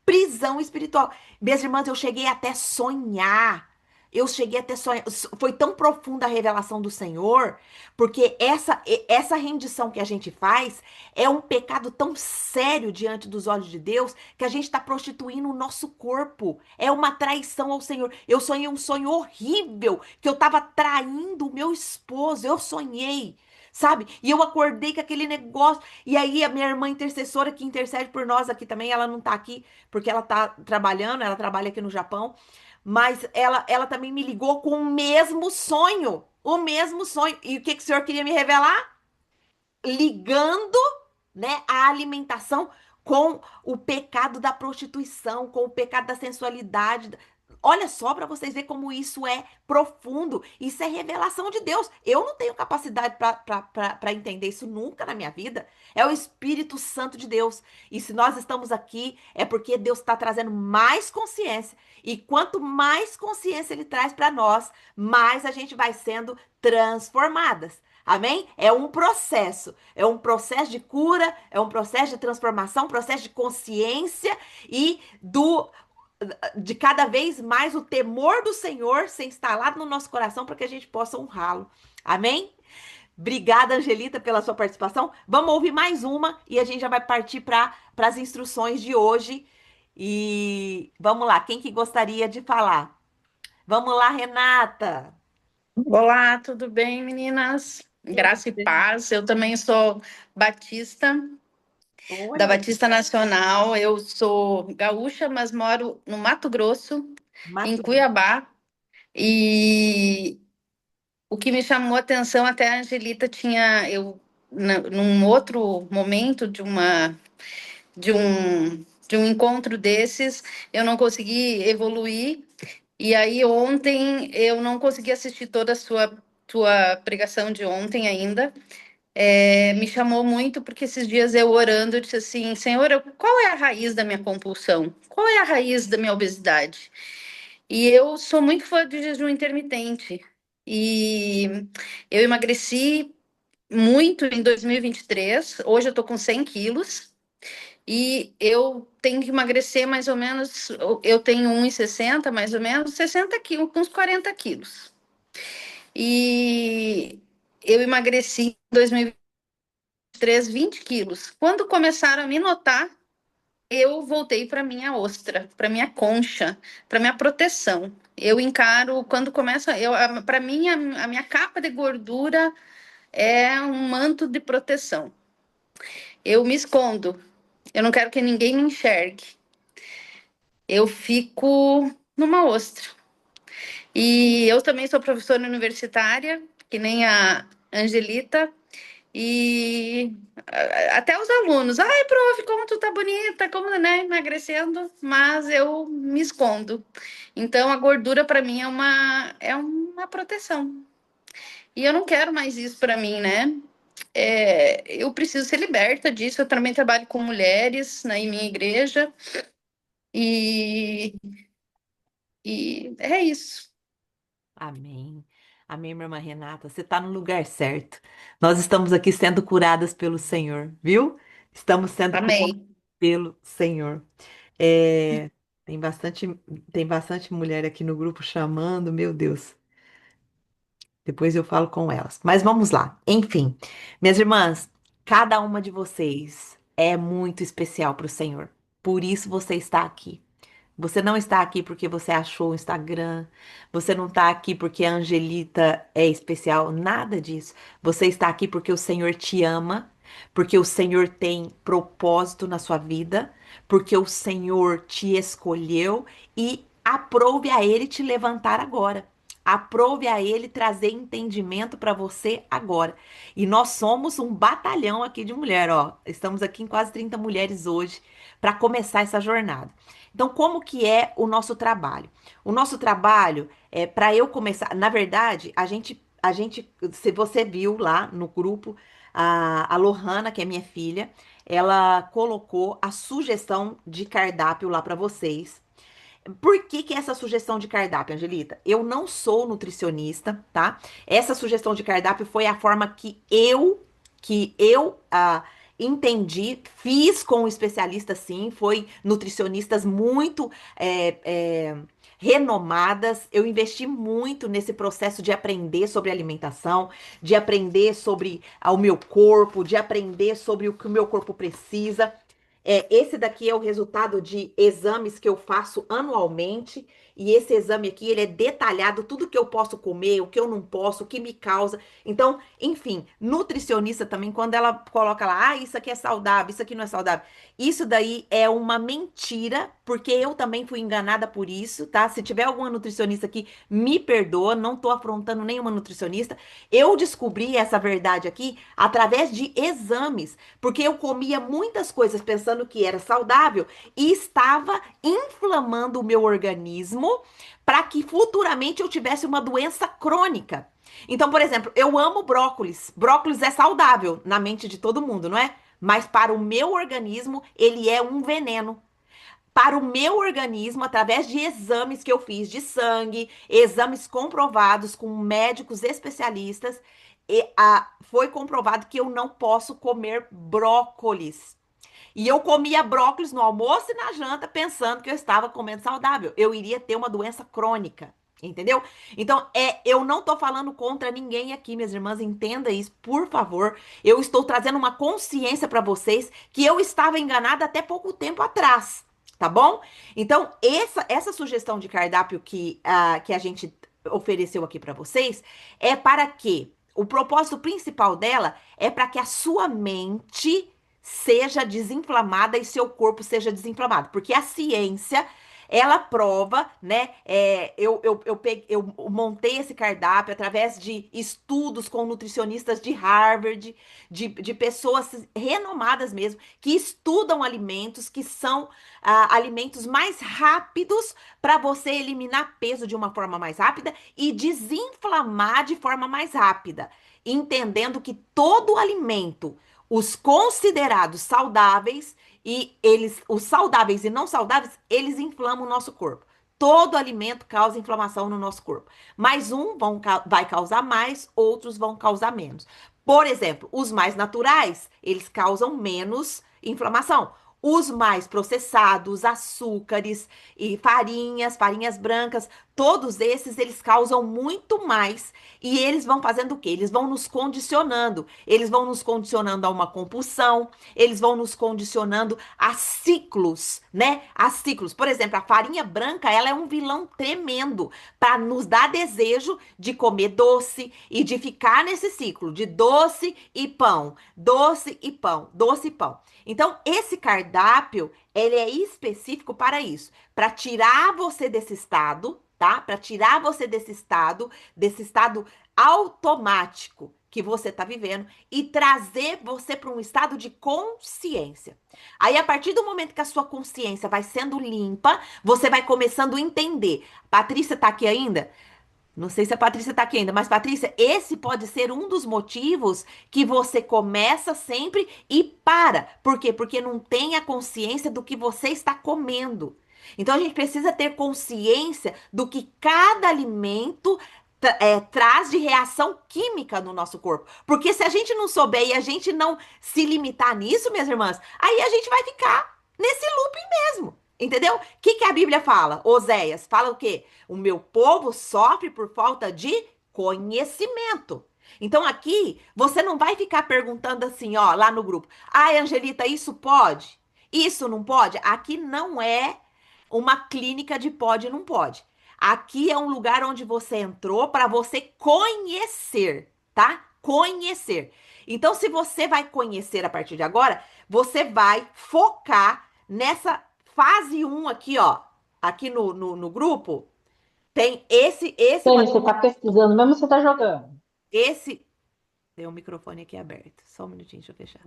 Prisão espiritual. Minhas irmãs, eu cheguei até sonhar. Eu cheguei até sonhar. Foi tão profunda a revelação do Senhor, porque essa rendição que a gente faz é um pecado tão sério diante dos olhos de Deus que a gente está prostituindo o nosso corpo. É uma traição ao Senhor. Eu sonhei um sonho horrível que eu estava traindo o meu esposo. Eu sonhei. Sabe? E eu acordei com aquele negócio. E aí, a minha irmã intercessora, que intercede por nós aqui também, ela não tá aqui porque ela tá trabalhando, ela trabalha aqui no Japão. Mas ela também me ligou com o mesmo sonho. O mesmo sonho. E o que o senhor queria me revelar? Ligando, né, a alimentação com o pecado da prostituição, com o pecado da sensualidade. Olha só para vocês verem como isso é profundo. Isso é revelação de Deus. Eu não tenho capacidade para entender isso nunca na minha vida. É o Espírito Santo de Deus. E se nós estamos aqui, é porque Deus está trazendo mais consciência. E quanto mais consciência Ele traz para nós, mais a gente vai sendo transformadas. Amém? É um processo de cura, é um processo de transformação, um processo de consciência e de cada vez mais o temor do Senhor ser instalado no nosso coração para que a gente possa honrá-lo. Amém? Obrigada, Angelita, pela sua participação. Vamos ouvir mais uma e a gente já vai partir para as instruções de hoje. E vamos lá, quem que gostaria de falar? Vamos lá, Renata. Olá, tudo bem, meninas? Graça e paz. Eu também sou batista, da Olha, Batista Nacional. Eu sou gaúcha, mas moro no Mato Grosso, em Mato Grosso. Cuiabá. E o que me chamou a atenção, até a Angelita tinha, num outro momento de um encontro desses, eu não consegui evoluir. E aí ontem eu não consegui assistir toda a sua pregação de ontem ainda. Me chamou muito porque esses dias eu orando, eu disse assim, Senhor, qual é a raiz da minha compulsão? Qual é a raiz da minha obesidade? E eu sou muito fã de jejum intermitente. E eu emagreci muito em 2023. Hoje eu tô com 100 quilos. E eu tenho que emagrecer mais ou menos. Eu tenho 1,60 mais ou menos, 60 quilos, uns 40 quilos. E eu emagreci em 2023 20 quilos. Quando começaram a me notar, eu voltei para minha ostra, para minha concha, para minha proteção. Eu encaro quando começa, para mim a minha capa de gordura é um manto de proteção. Eu me escondo. Eu não quero que ninguém me enxergue. Eu fico numa ostra. E eu também sou professora universitária, que nem a Angelita, e até os alunos, ai, prof, como tu tá bonita, como, né, emagrecendo, mas eu me escondo. Então, a gordura para mim é uma proteção. E eu não quero mais isso para mim, né? Eu preciso ser liberta disso. Eu também trabalho com mulheres na minha igreja e, e é isso. Amém. Amém, minha irmã Renata. Você está no lugar certo. Nós estamos aqui sendo curadas pelo Senhor, viu? Estamos sendo curadas Amém. pelo Senhor. É, tem bastante, tem bastante mulher aqui no grupo chamando, meu Deus. Depois eu falo com elas. Mas vamos lá. Enfim, minhas irmãs, cada uma de vocês é muito especial para o Senhor. Por isso você está aqui. Você não está aqui porque você achou o Instagram. Você não está aqui porque a Angelita é especial. Nada disso. Você está aqui porque o Senhor te ama. Porque o Senhor tem propósito na sua vida. Porque o Senhor te escolheu. E aprove a Ele te levantar agora. Aprove a Ele trazer entendimento para você agora. E nós somos um batalhão aqui de mulher, ó. Estamos aqui em quase 30 mulheres hoje para começar essa jornada. Então, como que é o nosso trabalho? O nosso trabalho é para eu começar. Na verdade, se você viu lá no grupo, a Lohana, que é minha filha, ela colocou a sugestão de cardápio lá para vocês. Por que que essa sugestão de cardápio, Angelita? Eu não sou nutricionista, tá? Essa sugestão de cardápio foi a forma que eu entendi, fiz com o especialista, sim, foi nutricionistas muito é, é, renomadas. Eu investi muito nesse processo de aprender sobre alimentação, de aprender sobre o meu corpo, de aprender sobre o que o meu corpo precisa. Esse daqui é o resultado de exames que eu faço anualmente. E esse exame aqui, ele é detalhado, tudo que eu posso comer, o que eu não posso, o que me causa. Então, enfim, nutricionista também, quando ela coloca lá, isso aqui é saudável, isso aqui não é saudável. Isso daí é uma mentira, porque eu também fui enganada por isso, tá? Se tiver alguma nutricionista aqui, me perdoa, não tô afrontando nenhuma nutricionista. Eu descobri essa verdade aqui através de exames. Porque eu comia muitas coisas pensando que era saudável e estava inflamando o meu organismo para que futuramente eu tivesse uma doença crônica. Então, por exemplo, eu amo brócolis. Brócolis é saudável na mente de todo mundo, não é? Mas para o meu organismo, ele é um veneno. Para o meu organismo, através de exames que eu fiz de sangue, exames comprovados com médicos especialistas, foi comprovado que eu não posso comer brócolis. E eu comia brócolis no almoço e na janta, pensando que eu estava comendo saudável. Eu iria ter uma doença crônica. Entendeu? Então, eu não tô falando contra ninguém aqui, minhas irmãs, entenda isso, por favor. Eu estou trazendo uma consciência para vocês que eu estava enganada até pouco tempo atrás, tá bom? Então, essa sugestão de cardápio que a gente ofereceu aqui para vocês é para que o propósito principal dela é para que a sua mente seja desinflamada e seu corpo seja desinflamado. Porque a ciência, ela prova, né? Eu montei esse cardápio através de estudos com nutricionistas de Harvard, de pessoas renomadas mesmo, que estudam alimentos que são alimentos mais rápidos para você eliminar peso de uma forma mais rápida e desinflamar de forma mais rápida, entendendo que todo alimento, os considerados saudáveis e os saudáveis e não saudáveis, eles inflamam o nosso corpo. Todo alimento causa inflamação no nosso corpo. Mas vai causar mais, outros vão causar menos. Por exemplo, os mais naturais, eles causam menos inflamação. Os mais processados, açúcares e farinhas brancas, todos esses eles causam muito mais e eles vão fazendo o quê? Eles vão nos condicionando. Eles vão nos condicionando a uma compulsão, eles vão nos condicionando a ciclos, né? A ciclos. Por exemplo, a farinha branca, ela é um vilão tremendo para nos dar desejo de comer doce e de ficar nesse ciclo de doce e pão, doce e pão, doce e pão. Então, esse cardápio, ele é específico para isso, para tirar você desse estado, tá? Para tirar você desse estado automático que você está vivendo e trazer você para um estado de consciência. Aí, a partir do momento que a sua consciência vai sendo limpa, você vai começando a entender. Patrícia tá aqui ainda? Não sei se a Patrícia está aqui ainda, mas Patrícia, esse pode ser um dos motivos que você começa sempre e para. Por quê? Porque não tem a consciência do que você está comendo. Então a gente precisa ter consciência do que cada alimento traz de reação química no nosso corpo. Porque se a gente não souber e a gente não se limitar nisso, minhas irmãs, aí a gente vai ficar nesse looping mesmo. Entendeu? O que a Bíblia fala? Oséias fala o quê? O meu povo sofre por falta de conhecimento. Então aqui você não vai ficar perguntando assim, ó, lá no grupo. Ai, Angelita, isso pode? Isso não pode? Aqui não é uma clínica de pode e não pode. Aqui é um lugar onde você entrou para você conhecer, tá? Conhecer. Então, se você vai conhecer a partir de agora, você vai focar nessa fase um aqui, ó. Aqui no grupo, tem esse, Tênis, você tá pesquisando, mesmo você tá jogando. esse. Tem o microfone aqui aberto. Só um minutinho, deixa eu fechar.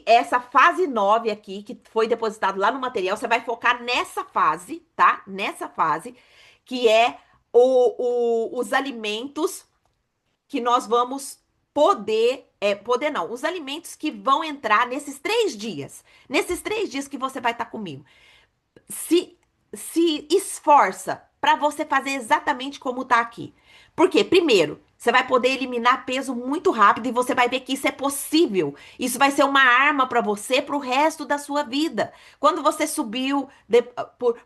Essa fase 9 aqui, que foi depositado lá no material, você vai focar nessa fase, tá? Nessa fase, que é os alimentos que nós vamos poder não, os alimentos que vão entrar nesses 3 dias. Nesses 3 dias que você vai estar comigo. Se esforça para você fazer exatamente como tá aqui. Por quê? Primeiro, você vai poder eliminar peso muito rápido e você vai ver que isso é possível. Isso vai ser uma arma para você pro resto da sua vida. Quando você subiu,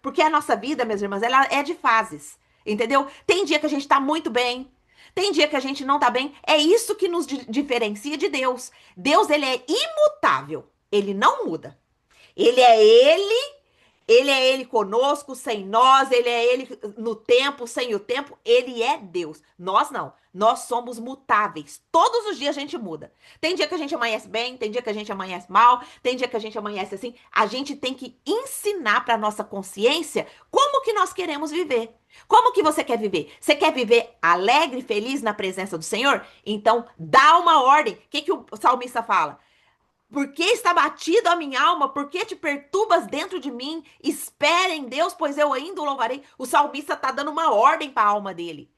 porque a nossa vida, minhas irmãs, ela é de fases. Entendeu? Tem dia que a gente tá muito bem, tem dia que a gente não tá bem. É isso que nos diferencia de Deus. Deus, ele é imutável. Ele não muda. Ele é ele conosco, sem nós, ele é ele no tempo, sem o tempo, ele é Deus. Nós não. Nós somos mutáveis. Todos os dias a gente muda. Tem dia que a gente amanhece bem, tem dia que a gente amanhece mal, tem dia que a gente amanhece assim. A gente tem que ensinar para nossa consciência como que nós queremos viver. Como que você quer viver? Você quer viver alegre, feliz na presença do Senhor? Então, dá uma ordem. O que o salmista fala? Por que está batido a minha alma? Por que te perturbas dentro de mim? Espere em Deus, pois eu ainda o louvarei. O salmista está dando uma ordem para a alma dele.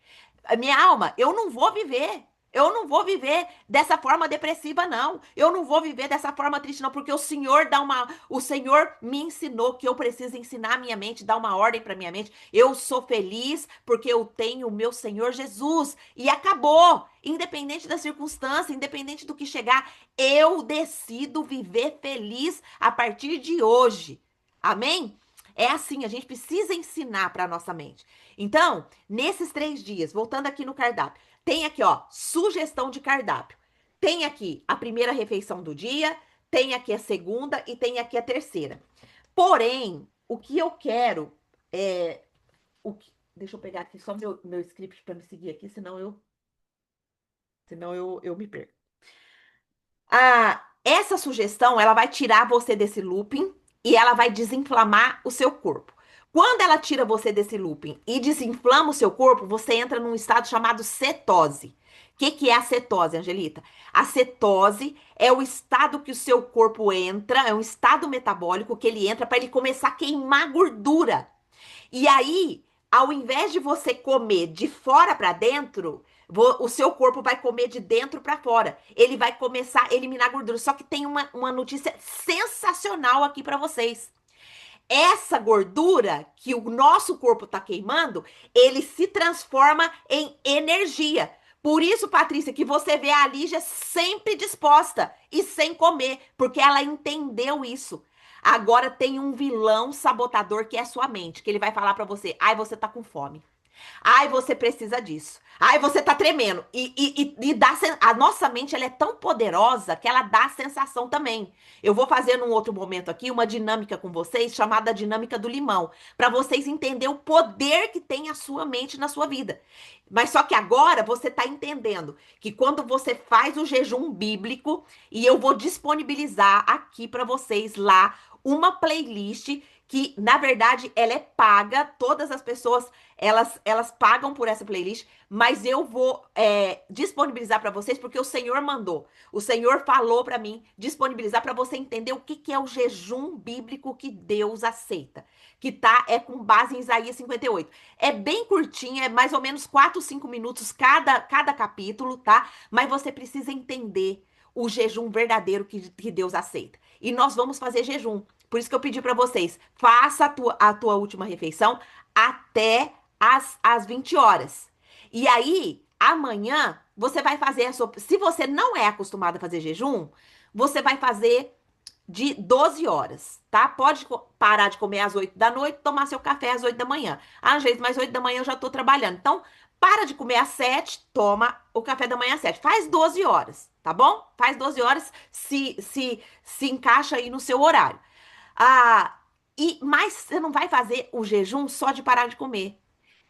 A minha alma, eu não vou viver. Eu não vou viver dessa forma depressiva, não. Eu não vou viver dessa forma triste, não, porque o Senhor me ensinou que eu preciso ensinar a minha mente, dar uma ordem para minha mente. Eu sou feliz porque eu tenho o meu Senhor Jesus. E acabou. Independente da circunstância, independente do que chegar, eu decido viver feliz a partir de hoje. Amém? É assim, a gente precisa ensinar para a nossa mente. Então, nesses 3 dias, voltando aqui no cardápio, tem aqui, ó, sugestão de cardápio. Tem aqui a primeira refeição do dia, tem aqui a segunda e tem aqui a terceira. Porém, o que eu quero é Deixa eu pegar aqui só meu script para me seguir aqui, senão eu me perco. Essa sugestão, ela vai tirar você desse looping e ela vai desinflamar o seu corpo. Quando ela tira você desse looping e desinflama o seu corpo, você entra num estado chamado cetose. O que é a cetose, Angelita? A cetose é o estado que o seu corpo entra, é um estado metabólico que ele entra para ele começar a queimar gordura. E aí, ao invés de você comer de fora para dentro, o seu corpo vai comer de dentro para fora. Ele vai começar a eliminar gordura. Só que tem uma notícia sensacional aqui para vocês. Essa gordura que o nosso corpo está queimando, ele se transforma em energia. Por isso, Patrícia, que você vê a Lígia sempre disposta e sem comer, porque ela entendeu isso. Agora tem um vilão sabotador que é sua mente, que ele vai falar para você: ai, você tá com fome. Ai, você precisa disso. Ai, você tá tremendo. E dá, a nossa mente ela é tão poderosa que ela dá a sensação também. Eu vou fazer num outro momento aqui uma dinâmica com vocês chamada dinâmica do limão, para vocês entenderem o poder que tem a sua mente na sua vida. Mas só que agora você está entendendo que quando você faz o jejum bíblico, e eu vou disponibilizar aqui para vocês lá uma playlist que, na verdade, ela é paga, todas as pessoas, elas pagam por essa playlist, mas eu vou disponibilizar para vocês porque o Senhor mandou. O Senhor falou para mim disponibilizar para você entender o que é o jejum bíblico que Deus aceita, que é com base em Isaías 58. É bem curtinho, é mais ou menos 4, 5 minutos cada capítulo, tá? Mas você precisa entender o jejum verdadeiro que Deus aceita. E nós vamos fazer jejum. Por isso que eu pedi para vocês, faça a tua última refeição até às 20 horas. E aí, amanhã, você vai fazer a sua... Se você não é acostumado a fazer jejum, você vai fazer de 12 horas, tá? Pode parar de comer às 8 da noite, tomar seu café às 8 da manhã. Ah, gente, mas 8 da manhã eu já tô trabalhando. Então, para de comer às 7, toma o café da manhã às 7. Faz 12 horas, tá bom? Faz 12 horas, se encaixa aí no seu horário. Mas você não vai fazer o jejum só de parar de comer.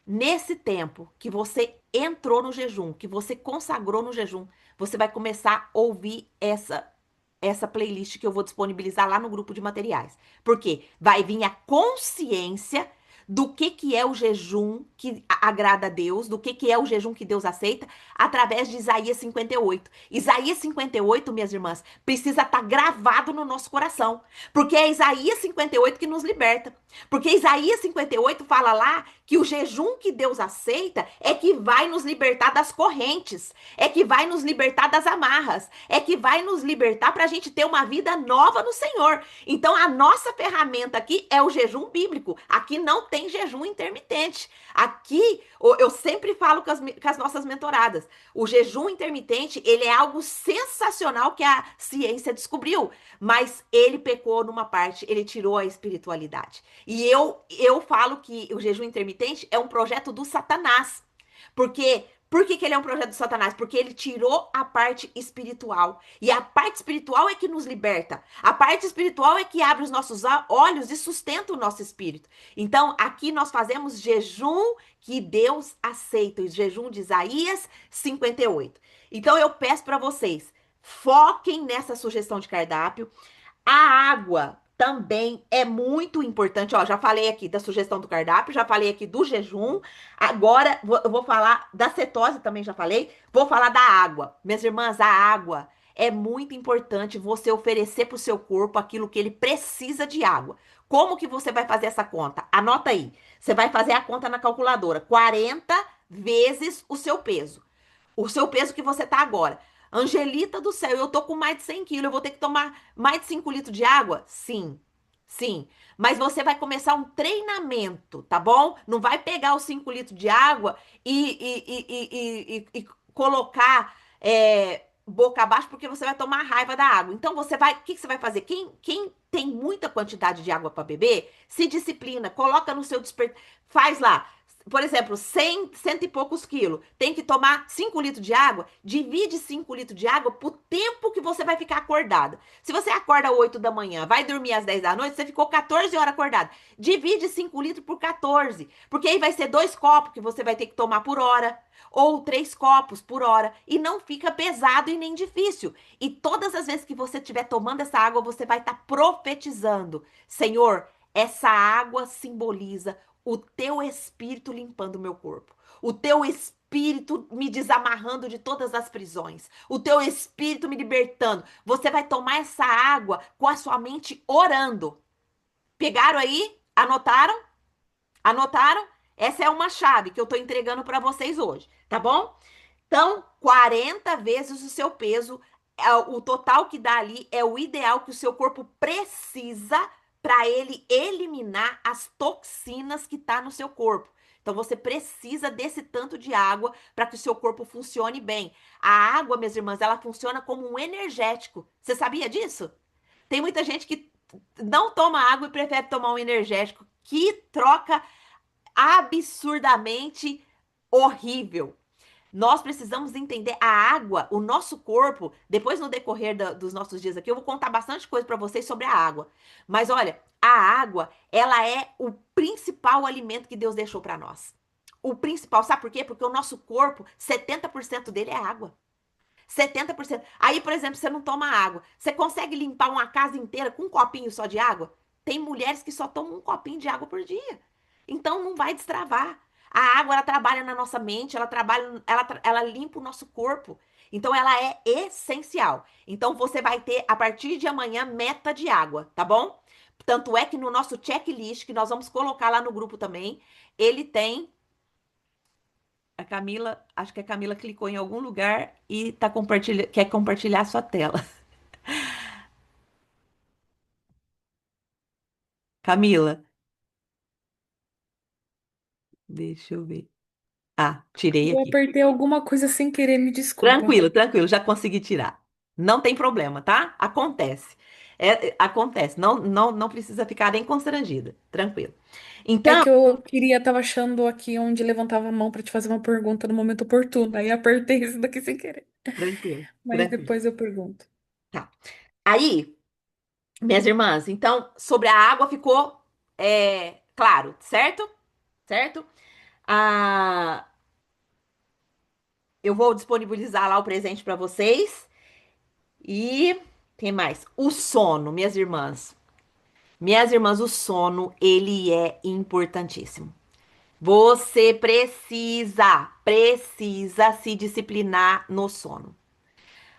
Nesse tempo que você entrou no jejum, que você consagrou no jejum, você vai começar a ouvir essa playlist que eu vou disponibilizar lá no grupo de materiais. Porque vai vir a consciência do que é o jejum que agrada a Deus, do que é o jejum que Deus aceita, através de Isaías 58. Isaías 58, minhas irmãs, precisa estar gravado no nosso coração, porque é Isaías 58 que nos liberta. Porque Isaías 58 fala lá que o jejum que Deus aceita é que vai nos libertar das correntes, é que vai nos libertar das amarras, é que vai nos libertar para a gente ter uma vida nova no Senhor. Então, a nossa ferramenta aqui é o jejum bíblico. Aqui não tem jejum intermitente. Aqui, eu sempre falo com as nossas mentoradas, o jejum intermitente, ele é algo sensacional que a ciência descobriu, mas ele pecou numa parte, ele tirou a espiritualidade. E eu falo que o jejum intermitente é um projeto do Satanás. Porque por que ele é um projeto do Satanás? Porque ele tirou a parte espiritual. E a parte espiritual é que nos liberta. A parte espiritual é que abre os nossos olhos e sustenta o nosso espírito. Então, aqui nós fazemos jejum que Deus aceita. O jejum de Isaías 58. Então, eu peço para vocês, foquem nessa sugestão de cardápio. A água também é muito importante. Ó, já falei aqui da sugestão do cardápio, já falei aqui do jejum. Agora eu vou falar da cetose, também já falei. Vou falar da água. Minhas irmãs, a água é muito importante você oferecer para o seu corpo aquilo que ele precisa de água. Como que você vai fazer essa conta? Anota aí. Você vai fazer a conta na calculadora. 40 vezes o seu peso. O seu peso que você tá agora. Angelita do céu, eu tô com mais de 100 quilos, eu vou ter que tomar mais de 5 litros de água? Sim, sim. Mas você vai começar um treinamento, tá bom? Não vai pegar os 5 litros de água e colocar boca abaixo, porque você vai tomar raiva da água. Então, o que você vai fazer? Quem tem muita quantidade de água para beber, se disciplina, coloca no seu despertador, faz lá. por exemplo, 100, cento e poucos quilos, tem que tomar 5 litros de água, divide 5 litros de água por tempo que você vai ficar acordada. Se você acorda 8 da manhã, vai dormir às 10 da noite, você ficou 14 horas acordada. Divide 5 litros por 14, porque aí vai ser 2 copos que você vai ter que tomar por hora, ou 3 copos por hora, e não fica pesado e nem difícil. E todas as vezes que você estiver tomando essa água, você vai estar profetizando: Senhor, essa água simboliza o teu espírito limpando o meu corpo, o teu espírito me desamarrando de todas as prisões, o teu espírito me libertando. Você vai tomar essa água com a sua mente orando. Pegaram aí? Anotaram? Anotaram? Essa é uma chave que eu tô entregando para vocês hoje, tá bom? Então, 40 vezes o seu peso, o total que dá ali é o ideal que o seu corpo precisa para ele eliminar as toxinas que tá no seu corpo. Então, você precisa desse tanto de água para que o seu corpo funcione bem. A água, minhas irmãs, ela funciona como um energético. Você sabia disso? Tem muita gente que não toma água e prefere tomar um energético. Que troca absurdamente horrível. Nós precisamos entender a água, o nosso corpo. Depois, no decorrer dos nossos dias aqui, eu vou contar bastante coisa para vocês sobre a água. Mas olha, a água, ela é o principal alimento que Deus deixou para nós. O principal, sabe por quê? Porque o nosso corpo, 70% dele é água. 70%. Aí, por exemplo, você não toma água. Você consegue limpar uma casa inteira com um copinho só de água? Tem mulheres que só tomam um copinho de água por dia. Então não vai destravar. A água, ela trabalha na nossa mente, ela trabalha, ela limpa o nosso corpo. Então ela é essencial. Então você vai ter a partir de amanhã meta de água, tá bom? Tanto é que no nosso checklist que nós vamos colocar lá no grupo também, ele tem a Camila, acho que a Camila clicou em algum lugar e quer compartilhar a sua tela. Camila, deixa eu ver. Ah, tirei Eu aqui. apertei alguma coisa sem querer, me desculpa. Tranquilo, tranquilo, já consegui tirar. Não tem problema, tá? Acontece. Acontece. Não, não, não precisa ficar nem constrangida. Tranquilo. É Então, que eu queria, tava achando aqui onde levantava a mão para te fazer uma pergunta no momento oportuno. Aí apertei isso daqui sem querer. tranquilo, Mas tranquilo. depois eu pergunto. Tá. Aí, minhas irmãs, então, sobre a água ficou claro, certo? Certo? Ah, eu vou disponibilizar lá o presente para vocês. E tem mais. O sono, minhas irmãs. Minhas irmãs, o sono, ele é importantíssimo. Você precisa se disciplinar no sono.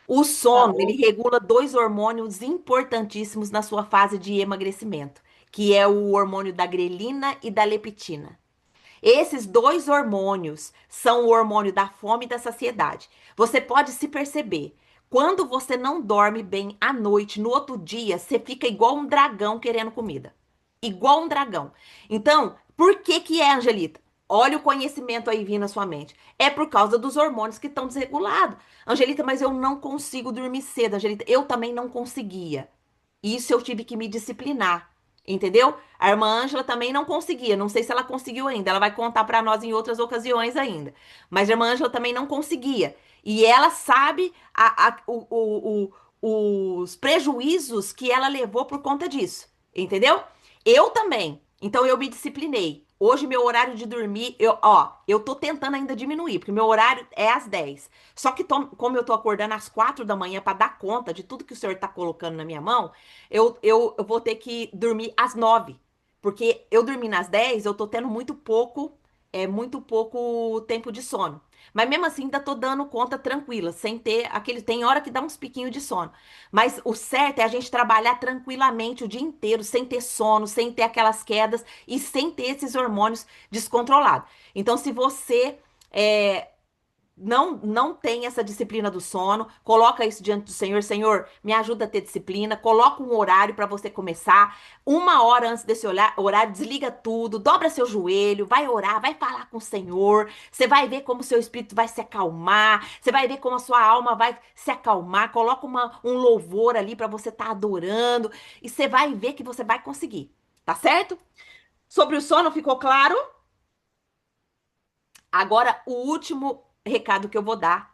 O Tá sono, ele bom. regula dois hormônios importantíssimos na sua fase de emagrecimento, que é o hormônio da grelina e da leptina. Esses dois hormônios são o hormônio da fome e da saciedade. Você pode se perceber. Quando você não dorme bem à noite, no outro dia, você fica igual um dragão querendo comida. Igual um dragão. Então, por que que é, Angelita? Olha o conhecimento aí vindo na sua mente. É por causa dos hormônios que estão desregulados. Angelita, mas eu não consigo dormir cedo, Angelita. Eu também não conseguia. Isso eu tive que me disciplinar. Entendeu? A irmã Ângela também não conseguia. Não sei se ela conseguiu ainda. Ela vai contar para nós em outras ocasiões ainda. Mas a irmã Ângela também não conseguia. E ela sabe os prejuízos que ela levou por conta disso. Entendeu? Eu também. Então eu me disciplinei. Hoje meu horário de dormir, eu tô tentando ainda diminuir, porque meu horário é às 10. Só que como eu tô acordando às 4 da manhã para dar conta de tudo que o senhor tá colocando na minha mão, eu vou ter que dormir às 9. Porque eu dormindo às 10, eu tô tendo muito pouco tempo de sono. Mas mesmo assim, ainda tô dando conta tranquila, sem ter aquele. Tem hora que dá uns piquinhos de sono. Mas o certo é a gente trabalhar tranquilamente o dia inteiro, sem ter sono, sem ter aquelas quedas e sem ter esses hormônios descontrolados. Então, se você é, não tem essa disciplina do sono, coloca isso diante do Senhor. Senhor, me ajuda a ter disciplina. Coloca um horário para você começar. 1 hora antes desse horário, desliga tudo, dobra seu joelho, vai orar, vai falar com o Senhor. Você vai ver como o seu espírito vai se acalmar. Você vai ver como a sua alma vai se acalmar. Coloca um louvor ali para você estar adorando. E você vai ver que você vai conseguir. Tá certo? Sobre o sono, ficou claro? Agora, o último recado que eu vou dar,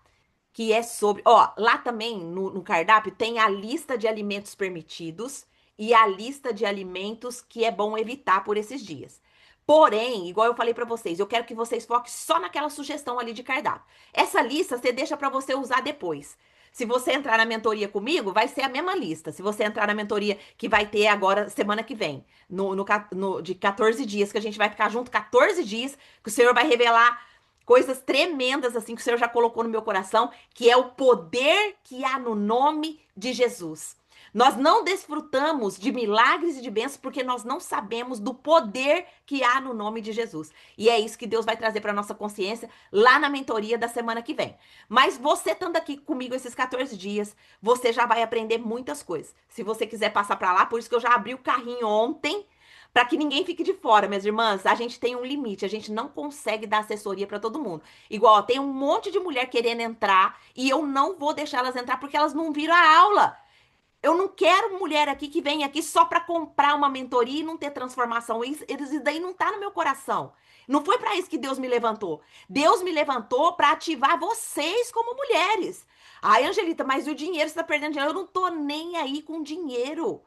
que é sobre. Ó, lá também no cardápio tem a lista de alimentos permitidos e a lista de alimentos que é bom evitar por esses dias. Porém, igual eu falei pra vocês, eu quero que vocês foquem só naquela sugestão ali de cardápio. Essa lista você deixa pra você usar depois. Se você entrar na mentoria comigo, vai ser a mesma lista. Se você entrar na mentoria que vai ter agora, semana que vem, de 14 dias, que a gente vai ficar junto 14 dias, que o Senhor vai revelar coisas tremendas, assim, que o Senhor já colocou no meu coração, que é o poder que há no nome de Jesus. Nós não desfrutamos de milagres e de bênçãos porque nós não sabemos do poder que há no nome de Jesus. E é isso que Deus vai trazer para nossa consciência lá na mentoria da semana que vem. Mas você estando aqui comigo esses 14 dias, você já vai aprender muitas coisas. Se você quiser passar para lá, por isso que eu já abri o carrinho ontem, para que ninguém fique de fora, minhas irmãs. A gente tem um limite, a gente não consegue dar assessoria para todo mundo. Igual, ó, tem um monte de mulher querendo entrar e eu não vou deixar elas entrar porque elas não viram a aula. Eu não quero mulher aqui que vem aqui só para comprar uma mentoria e não ter transformação. Isso daí não tá no meu coração. Não foi para isso que Deus me levantou. Deus me levantou para ativar vocês como mulheres. Ai, Angelita, mas e o dinheiro? Você tá perdendo dinheiro? Eu não tô nem aí com dinheiro.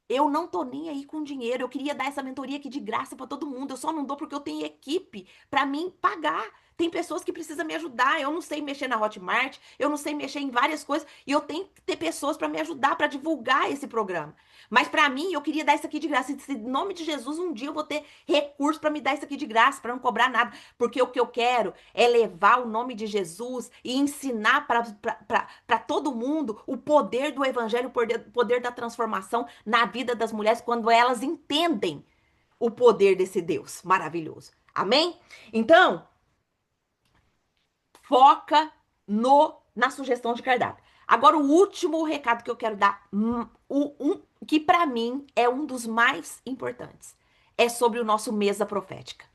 Eu não tô nem aí com dinheiro. Eu queria dar essa mentoria aqui de graça para todo mundo. Eu só não dou porque eu tenho equipe para mim pagar. Tem pessoas que precisam me ajudar. Eu não sei mexer na Hotmart, eu não sei mexer em várias coisas e eu tenho que ter pessoas para me ajudar para divulgar esse programa. Mas para mim, eu queria dar isso aqui de graça. E, em nome de Jesus, um dia eu vou ter recurso para me dar isso aqui de graça, para não cobrar nada, porque o que eu quero é levar o nome de Jesus e ensinar para todo mundo o poder do evangelho, o poder da transformação na vida das mulheres quando elas entendem o poder desse Deus maravilhoso. Amém? Então, foca no na sugestão de cardápio. Agora, o último recado que eu quero dar, que para mim é um dos mais importantes, é sobre o nosso Mesa Profética.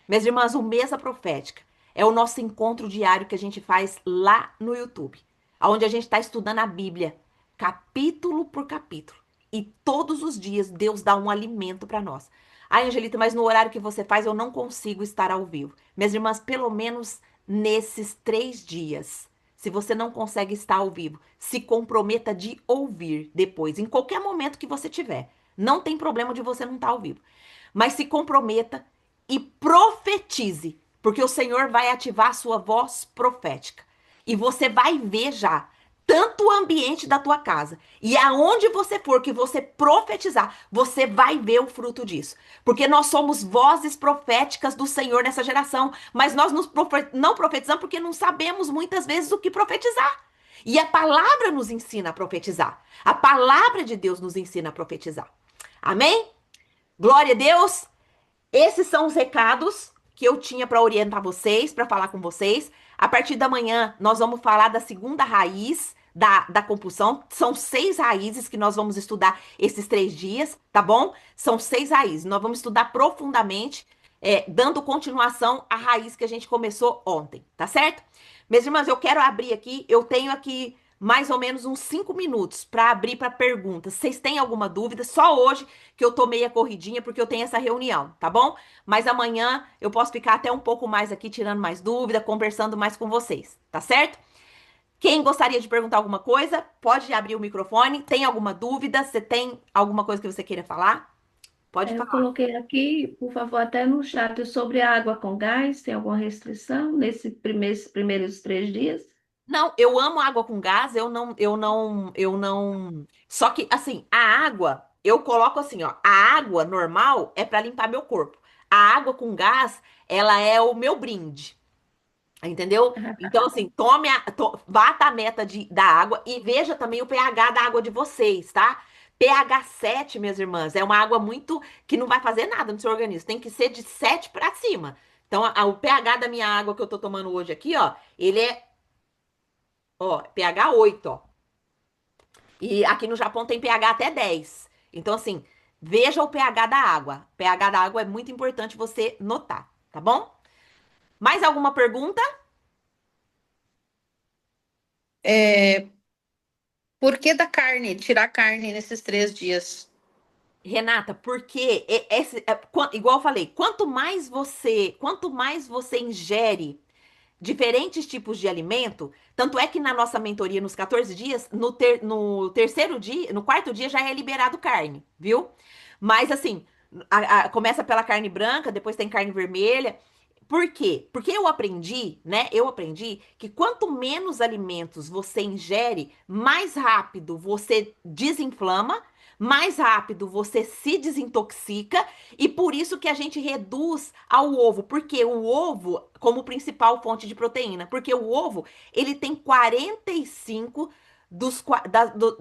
Minhas irmãs, o Mesa Profética é o nosso encontro diário que a gente faz lá no YouTube, onde a gente está estudando a Bíblia, capítulo por capítulo. E todos os dias Deus dá um alimento para nós. Ai, Angelita, mas no horário que você faz eu não consigo estar ao vivo. Minhas irmãs, pelo menos nesses 3 dias, se você não consegue estar ao vivo, se comprometa de ouvir depois, em qualquer momento que você tiver. Não tem problema de você não estar ao vivo. Mas se comprometa e profetize, porque o Senhor vai ativar a sua voz profética. E você vai ver já tanto o ambiente da tua casa e aonde você for que você profetizar, você vai ver o fruto disso. Porque nós somos vozes proféticas do Senhor nessa geração, mas nós não profetizamos porque não sabemos muitas vezes o que profetizar. E a palavra nos ensina a profetizar. A palavra de Deus nos ensina a profetizar. Amém? Glória a Deus. Esses são os recados que eu tinha para orientar vocês, para falar com vocês. A partir da manhã, nós vamos falar da segunda raiz da compulsão. São 6 raízes que nós vamos estudar esses 3 dias, tá bom? São 6 raízes. Nós vamos estudar profundamente, dando continuação à raiz que a gente começou ontem, tá certo? Minhas irmãs, eu quero abrir aqui, eu tenho aqui mais ou menos uns 5 minutos para abrir para perguntas. Vocês têm alguma dúvida? Só hoje que eu tô meia corridinha porque eu tenho essa reunião, tá bom? Mas amanhã eu posso ficar até um pouco mais aqui tirando mais dúvida, conversando mais com vocês, tá certo? Quem gostaria de perguntar alguma coisa, pode abrir o microfone. Tem alguma dúvida? Você tem alguma coisa que você queira falar? Pode Eu falar. coloquei aqui, por favor, até no chat sobre a água com gás. Tem alguma restrição nesses primeiros 3 dias? Não, eu amo água com gás, eu não. Só que, assim, a água, eu coloco assim, ó, a água normal é para limpar meu corpo. A água com gás, ela é o meu brinde, entendeu? Então, assim, bata a meta da água e veja também o pH da água de vocês, tá? pH 7, minhas irmãs, é uma água muito que não vai fazer nada no seu organismo. Tem que ser de 7 para cima. Então, o pH da minha água que eu tô tomando hoje aqui, ó, ele é, ó, pH 8, ó. E aqui no Japão tem pH até 10. Então, assim, veja o pH da água. O pH da água é muito importante você notar, tá bom? Mais alguma pergunta? Por que da carne? Tirar carne nesses 3 dias? Renata, porque igual eu falei, quanto mais você ingere diferentes tipos de alimento, tanto é que na nossa mentoria nos 14 dias, no terceiro dia, no quarto dia já é liberado carne, viu? Mas assim, começa pela carne branca, depois tem carne vermelha. Por quê? Porque eu aprendi, né? Eu aprendi que quanto menos alimentos você ingere, mais rápido você desinflama, mais rápido você se desintoxica, e por isso que a gente reduz ao ovo, porque o ovo como principal fonte de proteína, porque o ovo, ele tem 45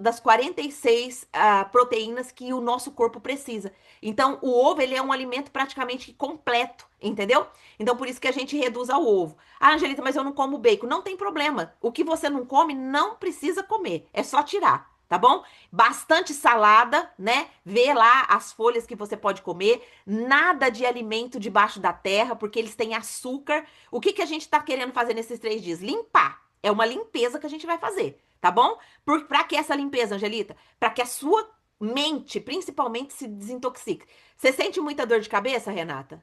das 46 proteínas que o nosso corpo precisa. Então, o ovo, ele é um alimento praticamente completo, entendeu? Então, por isso que a gente reduz ao ovo. Ah, Angelita, mas eu não como bacon. Não tem problema. O que você não come, não precisa comer. É só tirar, tá bom? Bastante salada, né? Vê lá as folhas que você pode comer. Nada de alimento debaixo da terra, porque eles têm açúcar. O que que a gente tá querendo fazer nesses 3 dias? Limpar. É uma limpeza que a gente vai fazer, tá bom? Pra que essa limpeza, Angelita? Pra que a sua mente, principalmente, se desintoxique. Você sente muita dor de cabeça, Renata?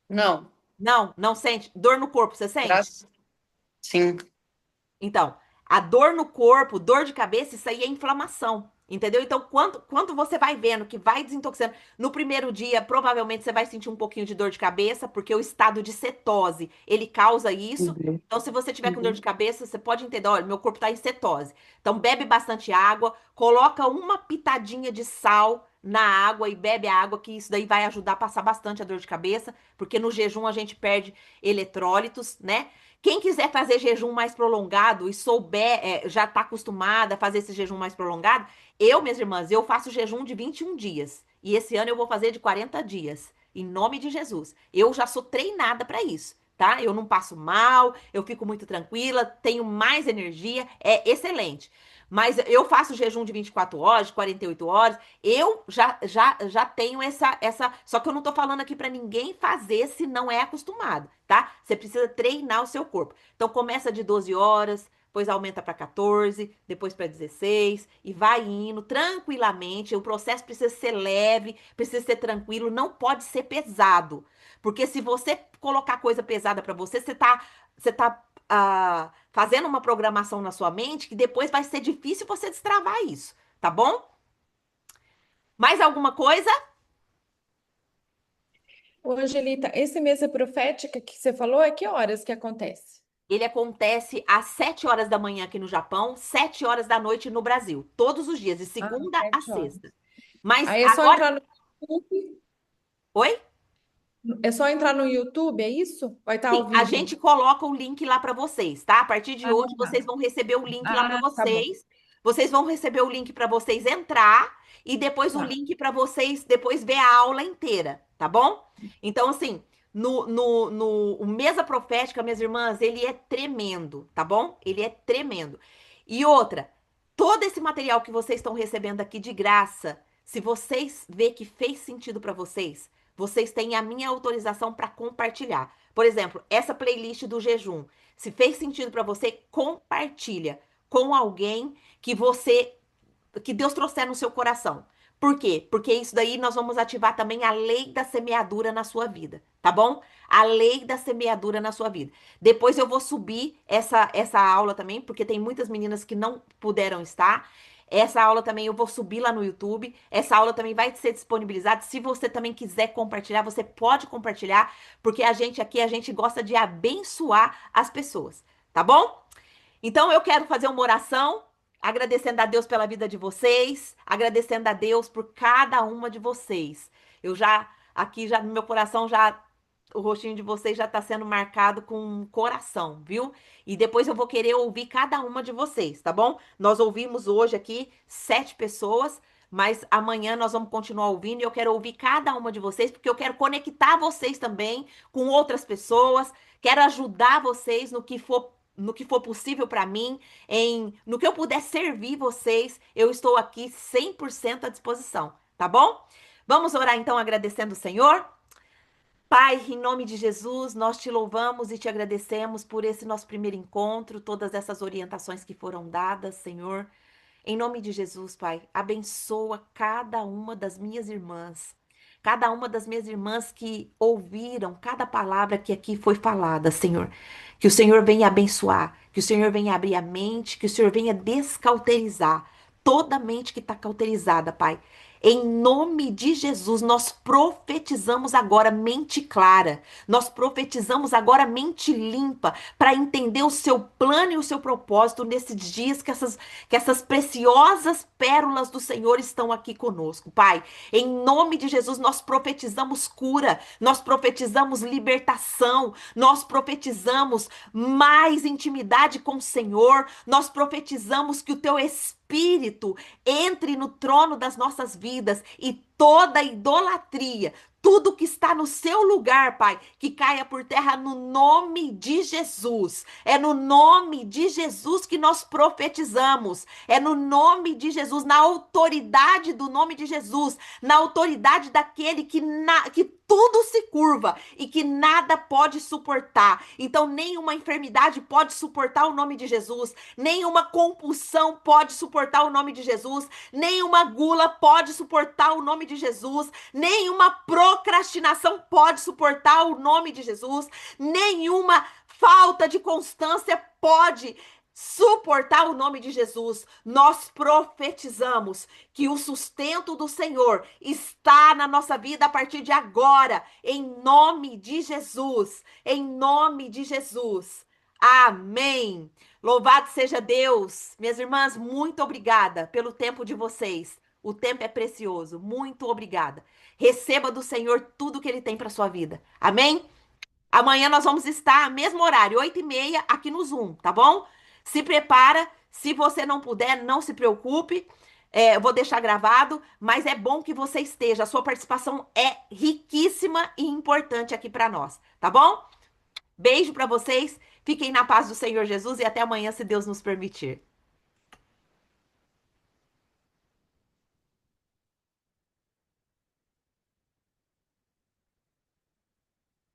Não, Não, não sente? Dor no corpo, você sente? graças. Sim. Então, a dor no corpo, dor de cabeça, isso aí é inflamação. Entendeu? Então, quando você vai vendo que vai desintoxicando, no primeiro dia, provavelmente você vai sentir um pouquinho de dor de cabeça, porque o estado de cetose, ele causa isso. Uhum. Então, se você tiver com dor Uhum. de cabeça, você pode entender, olha, meu corpo está em cetose. Então, bebe bastante água, coloca uma pitadinha de sal na água e bebe a água, que isso daí vai ajudar a passar bastante a dor de cabeça, porque no jejum a gente perde eletrólitos, né? Quem quiser fazer jejum mais prolongado e souber, já está acostumada a fazer esse jejum mais prolongado, minhas irmãs, eu faço jejum de 21 dias. E esse ano eu vou fazer de 40 dias. Em nome de Jesus. Eu já sou treinada para isso, tá? Eu não passo mal, eu fico muito tranquila, tenho mais energia, é excelente. Mas eu faço jejum de 24 horas, de 48 horas. Eu já tenho essa. Só que eu não tô falando aqui para ninguém fazer se não é acostumado, tá? Você precisa treinar o seu corpo. Então começa de 12 horas, depois aumenta para 14, depois para 16 e vai indo tranquilamente. O processo precisa ser leve, precisa ser tranquilo, não pode ser pesado. Porque se você colocar coisa pesada para você, você tá fazendo uma programação na sua mente que depois vai ser difícil você destravar isso, tá bom? Mais alguma coisa? Ô, Angelita, esse mesa profética que você falou, é que horas que acontece? Ele acontece às 7 horas da manhã aqui no Japão, 7 horas da noite no Brasil, todos os dias, de Ah, segunda a 7 horas. sexta. Mas Aí é só agora. entrar no YouTube? Oi? É só entrar no YouTube, é isso? Vai estar Sim, ao a vivo? gente coloca o link lá para vocês, tá? A partir de Ah, hoje vocês vão receber o link lá para tá bom. vocês. Vocês vão receber o link para vocês entrar e depois o Tá. link para vocês depois ver a aula inteira, tá bom? Então, assim, o Mesa Profética, minhas irmãs, ele é tremendo, tá bom? Ele é tremendo. E outra, todo esse material que vocês estão recebendo aqui de graça, se vocês vê que fez sentido para vocês, vocês têm a minha autorização para compartilhar. Por exemplo, essa playlist do jejum. Se fez sentido para você, compartilha com alguém que Deus trouxer no seu coração. Por quê? Porque isso daí nós vamos ativar também a lei da semeadura na sua vida, tá bom? A lei da semeadura na sua vida. Depois eu vou subir essa aula também, porque tem muitas meninas que não puderam estar. Essa aula também eu vou subir lá no YouTube. Essa aula também vai ser disponibilizada. Se você também quiser compartilhar, você pode compartilhar, porque a gente aqui, a gente gosta de abençoar as pessoas, tá bom? Então eu quero fazer uma oração, agradecendo a Deus pela vida de vocês, agradecendo a Deus por cada uma de vocês. Eu já, aqui já no meu coração já o rostinho de vocês já está sendo marcado com um coração, viu? E depois eu vou querer ouvir cada uma de vocês, tá bom? Nós ouvimos hoje aqui 7 pessoas, mas amanhã nós vamos continuar ouvindo e eu quero ouvir cada uma de vocês, porque eu quero conectar vocês também com outras pessoas, quero ajudar vocês no que for possível para mim, no que eu puder servir vocês, eu estou aqui 100% à disposição, tá bom? Vamos orar então agradecendo o Senhor? Pai, em nome de Jesus, nós te louvamos e te agradecemos por esse nosso primeiro encontro, todas essas orientações que foram dadas, Senhor. Em nome de Jesus, Pai, abençoa cada uma das minhas irmãs. Cada uma das minhas irmãs que ouviram cada palavra que aqui foi falada, Senhor. Que o Senhor venha abençoar, que o Senhor venha abrir a mente, que o Senhor venha descauterizar toda mente que está cauterizada, Pai. Em nome de Jesus, nós profetizamos agora mente clara, nós profetizamos agora mente limpa, para entender o seu plano e o seu propósito nesses dias que essas preciosas pérolas do Senhor estão aqui conosco, Pai. Em nome de Jesus, nós profetizamos cura, nós profetizamos libertação, nós profetizamos mais intimidade com o Senhor, nós profetizamos que o teu Espírito entre no trono das nossas vidas e toda idolatria, tudo que está no seu lugar, Pai, que caia por terra no nome de Jesus. É no nome de Jesus que nós profetizamos. É no nome de Jesus, na autoridade do nome de Jesus, na autoridade daquele que tudo se curva e que nada pode suportar. Então, nenhuma enfermidade pode suportar o nome de Jesus, nenhuma compulsão pode suportar o nome de Jesus, nenhuma gula pode suportar o nome de Jesus, nenhuma procrastinação pode suportar o nome de Jesus, nenhuma falta de constância pode suportar o nome de Jesus. Nós profetizamos que o sustento do Senhor está na nossa vida a partir de agora, em nome de Jesus, em nome de Jesus. Amém. Louvado seja Deus. Minhas irmãs, muito obrigada pelo tempo de vocês. O tempo é precioso. Muito obrigada. Receba do Senhor tudo que Ele tem para sua vida. Amém? Amanhã nós vamos estar, mesmo horário, 8h30, aqui no Zoom, tá bom? Se prepara. Se você não puder, não se preocupe. Eu vou deixar gravado, mas é bom que você esteja. A sua participação é riquíssima e importante aqui para nós, tá bom? Beijo para vocês. Fiquem na paz do Senhor Jesus e até amanhã, se Deus nos permitir.